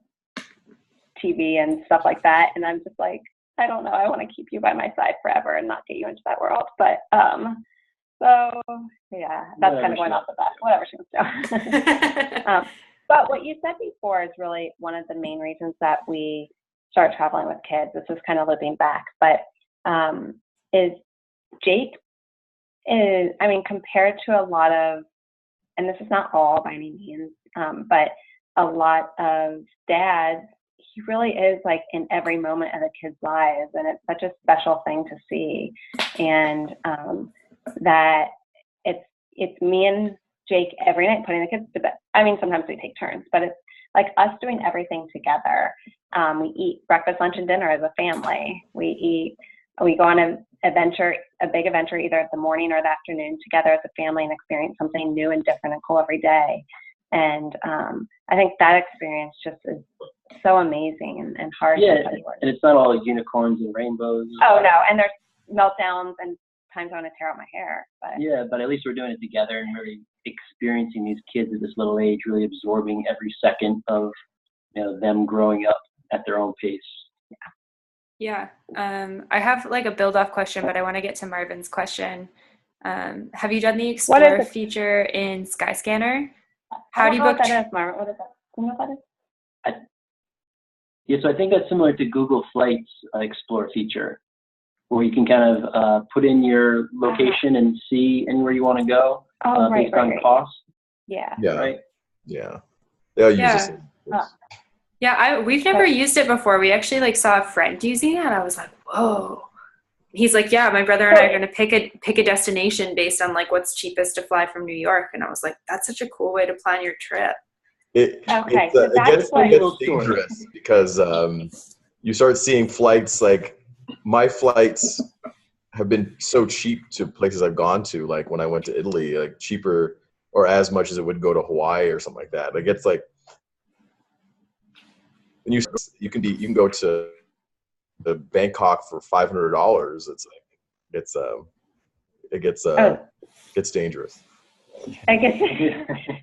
TV and stuff like that. And I'm just like, I don't know. I want to keep you by my side forever and not get you into that world. But so yeah, that's kind of going off the bat. Whatever she wants to do. But what you said before is really one of the main reasons that we start traveling with kids. This is kind of looping back, but is Jake is, I mean, compared to a lot of, and this is not all by any means, but a lot of dads, he really is like in every moment of the kids' lives, and it's such a special thing to see. And that it's me and Jake every night putting the kids to bed. I mean, sometimes we take turns, but it's like us doing everything together. We eat breakfast, lunch, and dinner as a family. We go on a big adventure, either at the morning or the afternoon together as a family, and experience something new and different and cool every day. And I think that experience just is so amazing and hard to tell you. And it's not all unicorns and rainbows. Oh no, and there's meltdowns and times I want to tear out my hair. But yeah, but at least we're doing it together and really experiencing these kids at this little age, really absorbing every second of, you know, them growing up at their own pace. Yeah. I have like a build-off question, but I want to get to Marvin's question. Have you done the Explore feature in Skyscanner? How do you book? What that is, Marvin? What is that? Do you know what that is? Yeah, so I think that's similar to Google Flights Explore feature, where you can kind of put in your location and see anywhere you want to go based on cost. Yeah. Yeah. Right. Yeah. They'll use this. Yeah, we've never used it before. We actually like saw a friend using it, and I was like, whoa. He's like, yeah, my brother and I are going to pick a destination based on like what's cheapest to fly from New York. And I was like, that's such a cool way to plan your trip. It gets dangerous because you start seeing flights, like my flights have been so cheap to places I've gone to, like when I went to Italy, like cheaper or as much as it would go to Hawaii or something like that. Like it's like, and you can go to the Bangkok for $500. It's like it gets dangerous. I guess.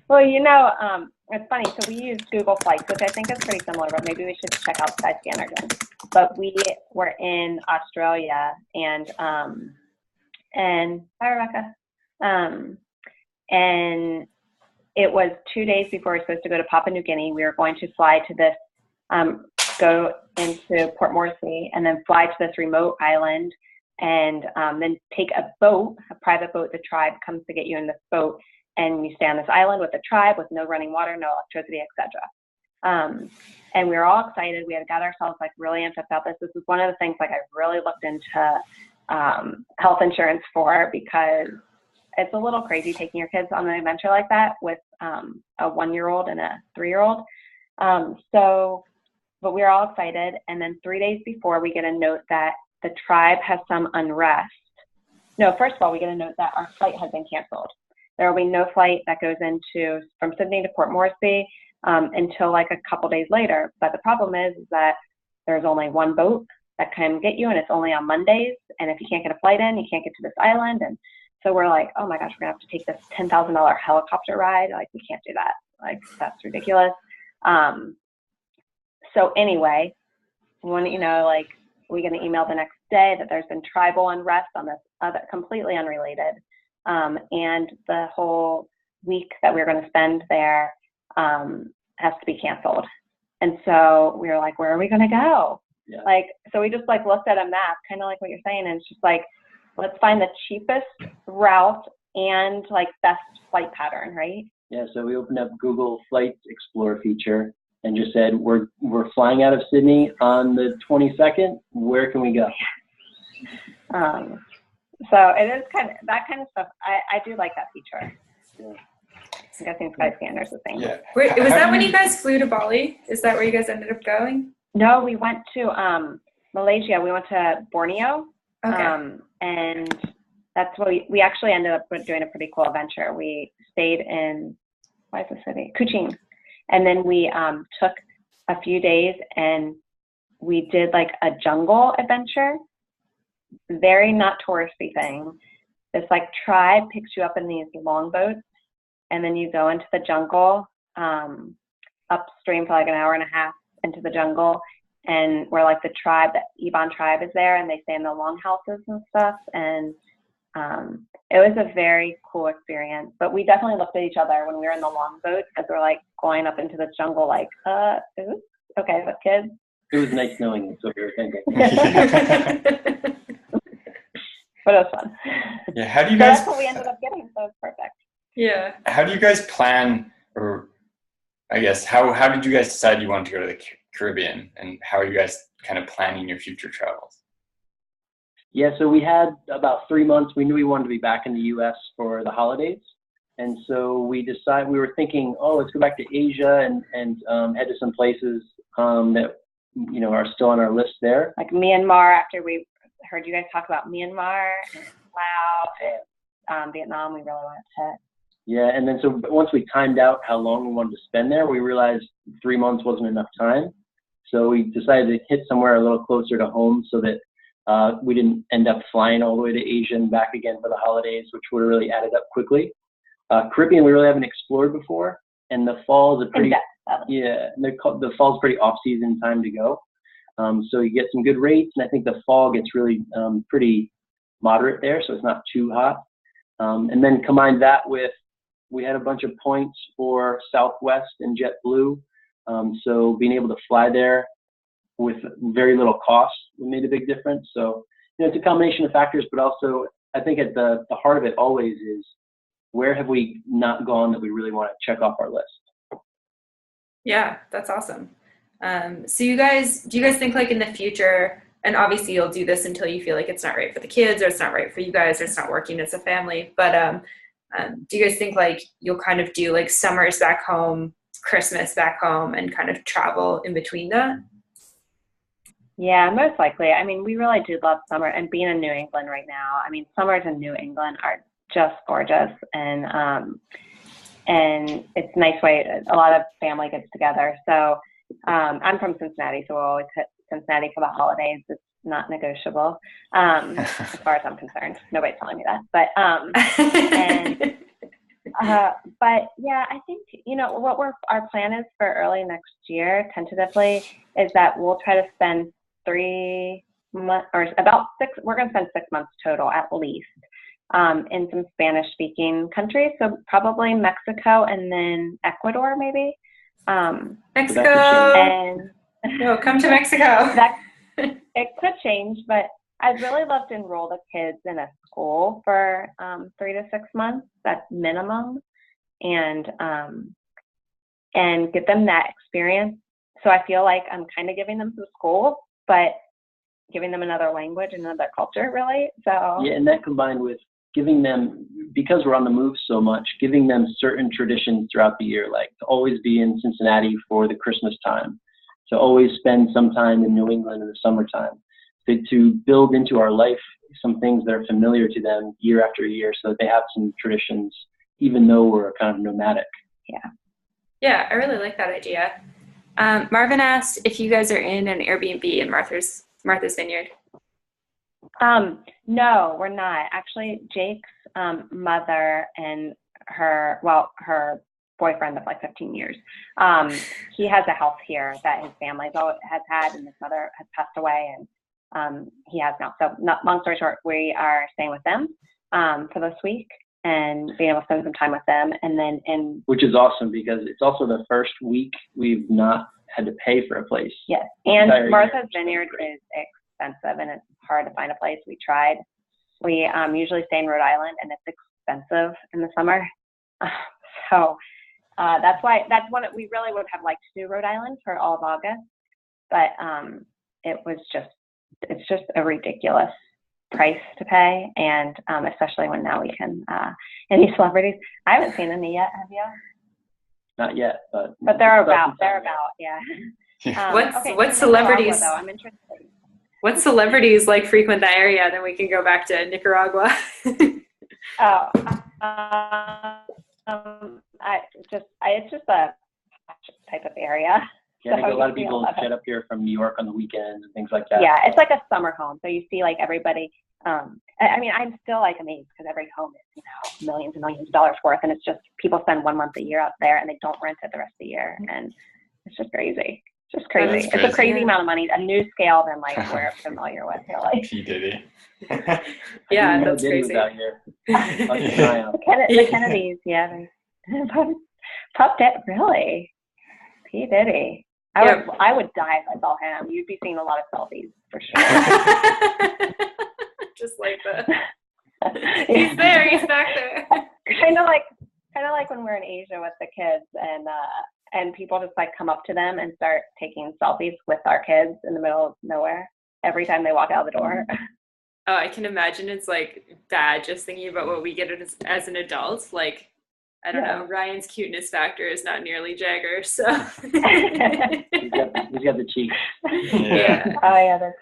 Well, you know, it's funny. So we use Google Flights, which I think is pretty similar, but maybe we should check out Skyscanner again. But we were in Australia, and and hi, Rebecca. And it was 2 days before we were supposed to go to Papua New Guinea. We were going to fly to this, go into Port Moresby, and then fly to this remote island, and then take a boat, a private boat. The tribe comes to get you in this boat, and you stay on this island with the tribe with no running water, no electricity, etc. And we were all excited. We had got ourselves like really amped up about this. This is one of the things like I really looked into health insurance for, because it's a little crazy taking your kids on an adventure like that with a 1-year-old and a 3-year-old. But we were all excited. And then 3 days before, we get a note that the tribe has some unrest. No, first of all, we get a note that our flight has been canceled. There will be no flight that goes from Sydney to Port Moresby until like a couple days later. But the problem is that there's only one boat that can get you, and it's only on Mondays. And if you can't get a flight in, you can't get to this island. And so we're like, oh my gosh, we're gonna have to take this $10,000 helicopter ride. Like, we can't do that. Like, that's ridiculous. So anyway, when, like, we get an email the next day that there's been tribal unrest on this other, completely unrelated. And the whole week that we were going to spend there has to be canceled. And so we were like, where are we going to go? Yeah. Like, so we just like looked at a map, kind of like what you're saying. And it's just like, let's find the cheapest route and like best flight pattern, right? Yeah, so we opened up Google Flight Explorer feature and just said, we're flying out of Sydney on the 22nd. Where can we go? So it is that kind of stuff. I do like that feature. Yeah. I'm guessing Skyscanner's the same. Yeah. Wait, was that when you guys flew to Bali? Is that where you guys ended up going? No, we went to Malaysia. We went to Borneo. Okay. And that's what we actually ended up doing a pretty cool adventure. We stayed in, what is the city? Kuching. And then we took a few days and we did like a jungle adventure. Very not touristy thing. This like tribe picks you up in these longboats, and then you go into the jungle, upstream for like an hour and a half into the jungle, and we're like the tribe, the Iban tribe is there, and they stay in the longhouses and stuff. And it was a very cool experience. But we definitely looked at each other when we were in the longboat as we're like going up into the jungle, like, is this okay with kids? It was nice knowing that's what we were thinking. But it was fun. Yeah. How do you So guys? that's what we ended up getting. So it's perfect. Yeah. How do you guys plan, or I guess how did you guys decide you wanted to go to the Caribbean, and how are you guys kind of planning your future travels? Yeah, so we had about 3 months. We knew we wanted to be back in the U.S. for the holidays. And so we were thinking, let's go back to Asia and head to some places that, are still on our list there. Like Myanmar, after we heard you guys talk about Myanmar, and Laos, Vietnam, we really wanted to. Yeah, and then so once we timed out how long we wanted to spend there, we realized 3 months wasn't enough time. So we decided to hit somewhere a little closer to home so that we didn't end up flying all the way to Asia and back again for the holidays, which would have really added up quickly. Caribbean, we really haven't explored before, and the fall is the fall's pretty off-season time to go. So you get some good rates, and I think the fall gets really pretty moderate there, so it's not too hot. And then combine that with, we had a bunch of points for Southwest and JetBlue, so being able to fly there with very little cost made a big difference. So it's a combination of factors, but also I think at the heart of it always is, where have we not gone that we really want to check off our list? Yeah, that's awesome. So do you guys think like in the future, and obviously you'll do this until you feel like it's not right for the kids, or it's not right for you guys, or it's not working as a family, but do you guys think like you'll kind of do like summers back home, Christmas back home, and kind of travel in between that? Yeah, most likely. I mean, we really do love summer, and being in New England right now, I mean, summers in New England are just gorgeous, and it's a nice way. A lot of family gets together. So I'm from Cincinnati, so we'll always hit Cincinnati for the holidays. It's not negotiable as far as I'm concerned. Nobody's telling me that, but but yeah, I think what our plan is for early next year, tentatively, is that we'll try to spend 3 months or about 6. We're going to spend 6 months total at least. in some Spanish-speaking countries. So probably Mexico and then Ecuador, maybe. Mexico. And no, come to Mexico. It could change, but I'd really love to enroll the kids in a school for 3 to 6 months. That's minimum, and get them that experience. So I feel like I'm kind of giving them some school, but giving them another language and another culture, really. So yeah, and that combined with giving them, because we're on the move so much, giving them certain traditions throughout the year, like to always be in Cincinnati for the Christmas time, to always spend some time in New England in the summertime, to build into our life some things that are familiar to them year after year, so that they have some traditions, even though we're kind of nomadic. Yeah, I really like that idea. Marvin asked if you guys are in an Airbnb in Martha's Vineyard. No, we're not. Actually, Jake's mother and her boyfriend of like 15 years, he has a house here that his family has had, and his mother has passed away, and he has now. So long story short, we are staying with them for this week and being able to spend some time with them. And then which is awesome, because it's also the first week we've not had to pay for a place. Yes, and Martha's Vineyard is expensive, and it's hard to find a place. We tried. We usually stay in Rhode Island, and it's expensive in the summer. So that's what we really would have liked to do, Rhode Island, for all of August. But it's just a ridiculous price to pay, and especially when now we can any celebrities. I haven't seen any yet. Have you? Not yet, but they're about yeah. What celebrities? Though, I'm interested. What celebrities like frequent that area? Then we can go back to Nicaragua. It's just a type of area. Yeah, so a lot of people jet up here from New York on the weekends and things like that. Yeah, it's like a summer home. So you see like everybody, I mean, I'm still like amazed, because every home is, millions and millions of dollars worth. And it's just, people spend 1 month a year out there, and they don't rent it the rest of the year. And it's just crazy. It's just crazy. It's a crazy amount of money, a new scale than like we're familiar with. Really. P. Diddy. Yeah, that's crazy. Out here. The Kennedys, yeah. Pup Daddy, really? P. Diddy. I would die if I saw him. You'd be seeing a lot of selfies for sure. Just like he's there, he's back there. Kind of like when we're in Asia with the kids, and people just like come up to them and start taking selfies with our kids in the middle of nowhere every time they walk out the door. Oh, I can imagine it's like bad just thinking about what we get as an adult. Like, I don't know, Ryan's cuteness factor is not nearly Jagger, so. he's got the cheek. Yeah. Oh, yeah, that's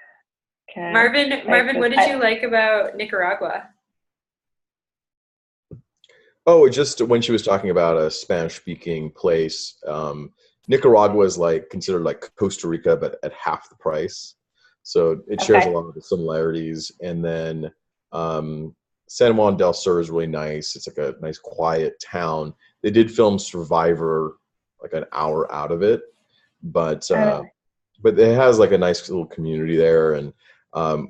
okay. Marvin, what did you like about Nicaragua? Oh, just when she was talking about a Spanish-speaking place, Nicaragua is like considered like Costa Rica, but at half the price. So it shares a lot of the similarities. And then San Juan del Sur is really nice. It's like a nice quiet town. They did film Survivor like an hour out of it, but it has like a nice little community there. And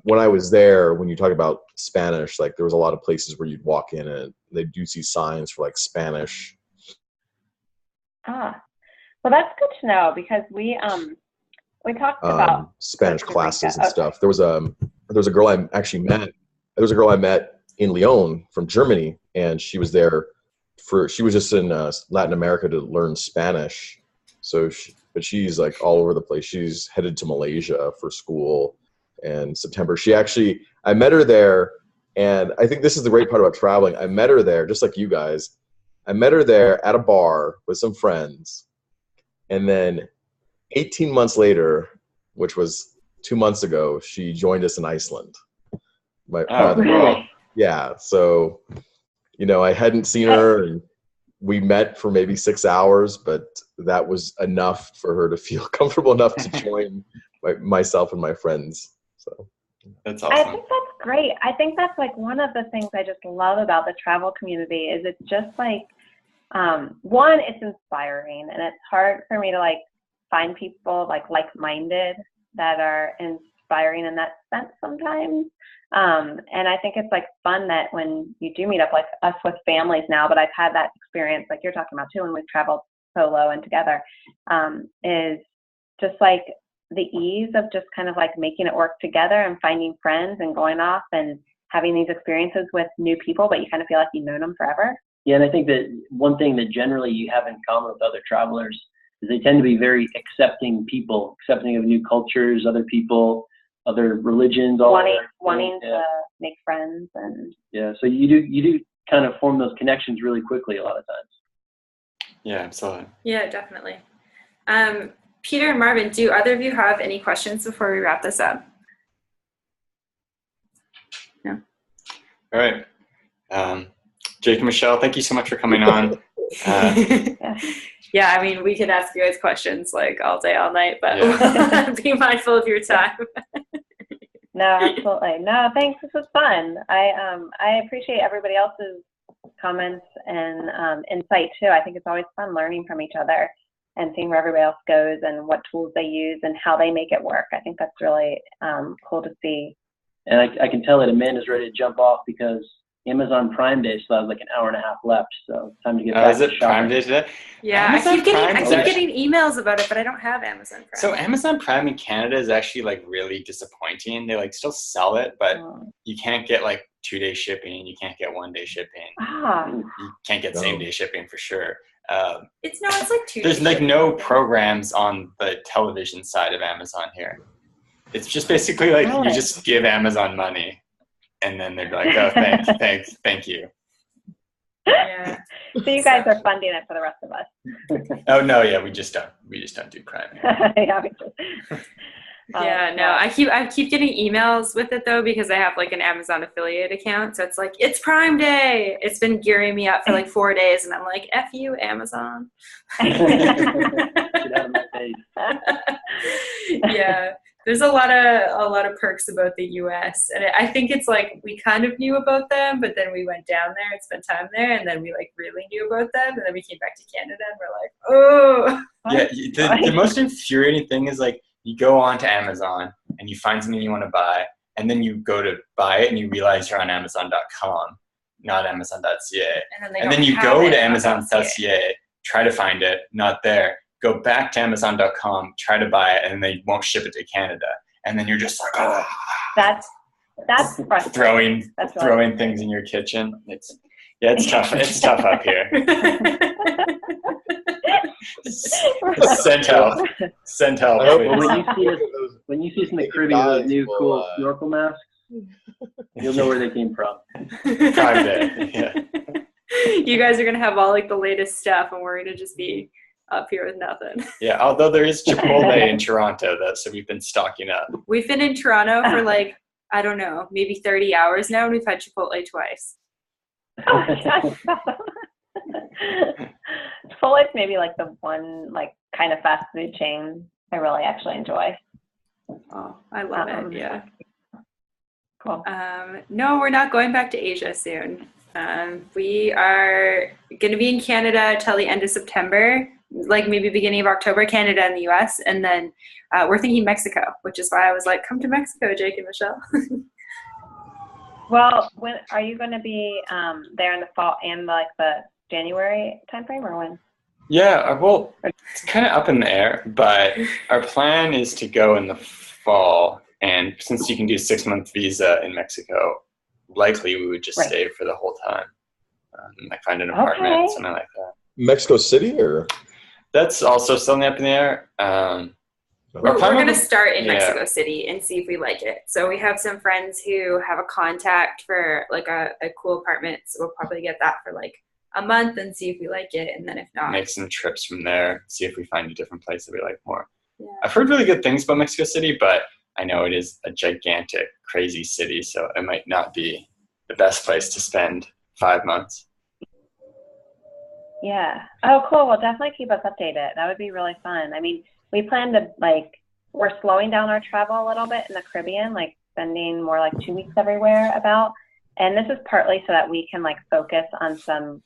when I was there, when you talk about Spanish, like there was a lot of places where you'd walk in and they do see signs for like Spanish. Well, that's good to know, because we talked about Spanish classes and stuff. There was a girl I actually met. There was a girl I met in Lyon from Germany, and she was there she was just in Latin America to learn Spanish. So but she's like all over the place. She's headed to Malaysia for school in September. I met her there, and I think this is the great part about traveling. I met her there, just like you guys. I met her there at a bar with some friends, and then 18 months later, which was 2 months ago, she joined us in Iceland. Yeah, so I hadn't seen her, and we met for maybe 6 hours, but that was enough for her to feel comfortable enough to join myself and my friends. So that's awesome. I think that's great. I think that's like one of the things I just love about the travel community is it's just like, one, it's inspiring, and it's hard for me to like find people like-minded that are inspiring in that sense sometimes. And I think it's like fun that when you do meet up, like us with families now, but I've had that experience like you're talking about too when we've traveled solo and together, is just like the ease of just kind of like making it work together and finding friends and going off and having these experiences with new people, but you kind of feel like you've known them forever. Yeah, and I think that one thing that generally you have in common with other travelers is they tend to be very accepting people, accepting of new cultures, other people, other religions, all wanting to make friends. And yeah, so you do kind of form those connections really quickly a lot of times. Yeah, absolutely. Yeah, definitely. Peter and Marvin, do either of you have any questions before we wrap this up? No. All right. Jake and Michelle, thank you so much for coming on. Yeah, I mean, we could ask you guys questions like all day, all night, but be mindful of your time. No, absolutely. No, thanks. This was fun. I appreciate everybody else's comments and insight too. I think it's always fun learning from each other and seeing where everybody else goes and what tools they use and how they make it work. I think that's really cool to see. And I can tell that Amanda's ready to jump off because Amazon Prime Day still has like an hour and a half left, so time to get back is to it shopping. Prime Day today? Yeah, I keep getting emails about it, but I don't have Amazon Prime. So Amazon Prime in Canada is actually like really disappointing. They like still sell it, but you can't get like 2-day shipping. You can't get 1-day shipping. You can't get same-day shipping for sure. It's like 2 days. There's like no programs on the television side of Amazon here. It's just basically like you just give Amazon money, and then they're like, "Oh, thank you." Yeah. So you guys are funding it for the rest of us. Oh no, yeah, we just don't do Prime. Yeah, I keep getting emails with it though because I have like an Amazon affiliate account, so it's like it's Prime Day. It's been gearing me up for like 4 days, and I'm like, "F you, Amazon." Get out of my face. Yeah. There's a lot of perks about the U.S. and I think it's like we kind of knew about them, but then we went down there and spent time there, and then we like really knew about them, and then we came back to Canada and we're like, oh. Yeah, the most infuriating thing is like you go on to Amazon and you find something you want to buy, and then you go to buy it and you realize you're on Amazon.com, not Amazon.ca, and then you go to Amazon.ca, try to find it, not there. Go back to Amazon.com, try to buy it, and they won't ship it to Canada. And then you're just like, oh. That's frustrating. throwing things in your kitchen. It's tough. It's tough up here. Send help. Send help. When you see us in the Caribbean with those new cool snorkel masks, you'll know where they came from. Prime Day. Yeah. You guys are gonna have all like the latest stuff, and we're gonna just be up here with nothing. Yeah, although there is Chipotle in Toronto, though, so we've been stocking up. We've been in Toronto for like, I don't know, maybe 30 hours now, and we've had Chipotle twice. Chipotle's maybe like the one like kind of fast food chain I really actually enjoy. Oh, I love it. Yeah. Cool. No, we're not going back to Asia soon. We are going to be in Canada till the end of September, like maybe beginning of October, Canada and the US. And then we're thinking Mexico, which is why I was like, come to Mexico, Jake and Michelle. Well, when are you going to be there in the fall and like the January timeframe, or when? Yeah, well, it's kind of up in the air, but our plan is to go in the fall. And since you can do 6-month visa in Mexico, likely we would just stay for the whole time. Like find an apartment, something like that. Mexico City, or? That's also something up in the air. We're going to start in Mexico City and see if we like it. So we have some friends who have a contact for like a cool apartment. So we'll probably get that for like a month and see if we like it. And then if not, make some trips from there, see if we find a different place that we like more. Yeah. I've heard really good things about Mexico City, but I know it is a gigantic, crazy city. So it might not be the best place to spend 5 months. Yeah. Oh, cool. Well, definitely keep us updated. That would be really fun. I mean, we plan to we're slowing down our travel a little bit in the Caribbean, like spending more like 2 weeks everywhere about. And this is partly so that we can like focus on some,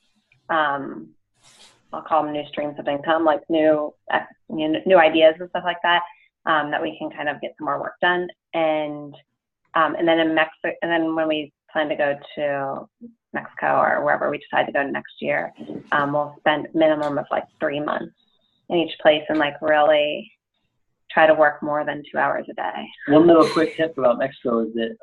I'll call them new streams of income, like new ideas and stuff like that. that we can kind of get some more work done. And then in Mexico, and then when we plan to go to Mexico or wherever we decide to go next year, we'll spend minimum of like 3 months in each place and like really try to work more than 2 hours a day. One little quick tip about Mexico is that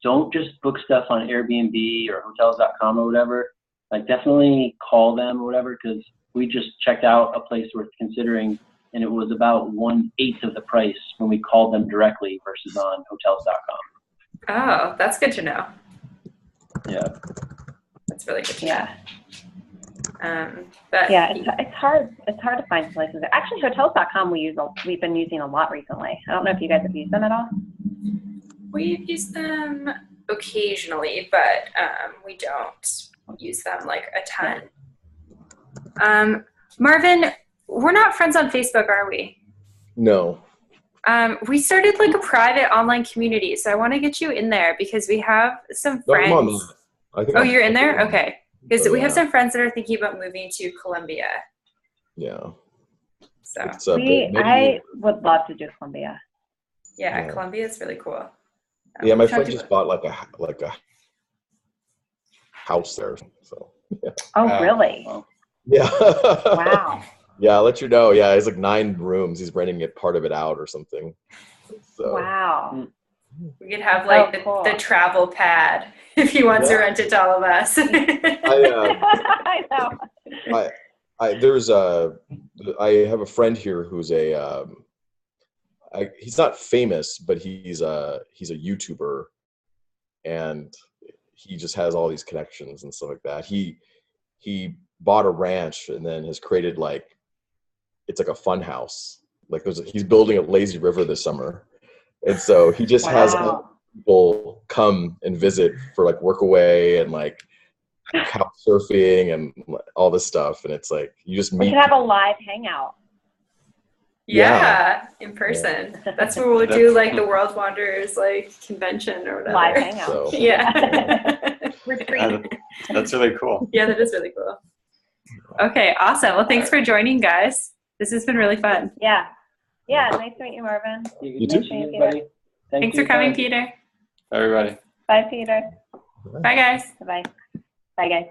don't just book stuff on Airbnb or hotels.com or whatever. Like definitely call them or whatever, because we just checked out a place worth considering and it was about 1/8 of the price when we called them directly versus on hotels.com. Oh, that's good to know. Yeah. That's really good to Yeah. know. But Yeah, it's hard. It's hard to find places. Actually, hotels.com we've been using a lot recently. I don't know if you guys have used them at all. we've used them occasionally, but we don't use them like a ton. Marvin, we're not friends on Facebook, are we? No. We started like a private online community, so I want to get you in there because we have some No, I'm on friends. that. I think Oh, I'm- you're in there? Okay. Because Oh, we have yeah. some friends that are thinking about moving to Colombia. Yeah. So It's I would love to do Colombia. yeah, Yeah. Colombia is really cool. Yeah, my we friend talked just about- bought like a house there. So yeah. Oh, Wow. really? Yeah. Wow. Yeah, I'll let you know. Yeah, it's like 9 rooms. He's renting it part of it out or something. So Wow. we could have like cool. the travel pad if he wants to Yeah. rent it to all of us. I know. I have a friend here who's he's not famous, but he's a YouTuber, and he just has all these connections and stuff like that. He bought a ranch and then has created it's like a fun house. Like he's building a lazy river this summer, and so he just has Wow. people come and visit for like work away and like couch surfing and all this stuff, and it's like you just We meet. should have a live hangout. Yeah, in person. That's where we'll do like the World Wonders like convention or whatever. Live hangout. So Yeah. Retreat. That's really cool. Yeah, that is really cool. Okay, awesome. Well, thanks for joining, guys. This has been really fun. Yeah. Yeah, nice to meet you, Marvin. You too. Everybody. Thanks for coming, Peter. Everybody. Bye, Peter. Bye, guys. Bye. Bye, guys.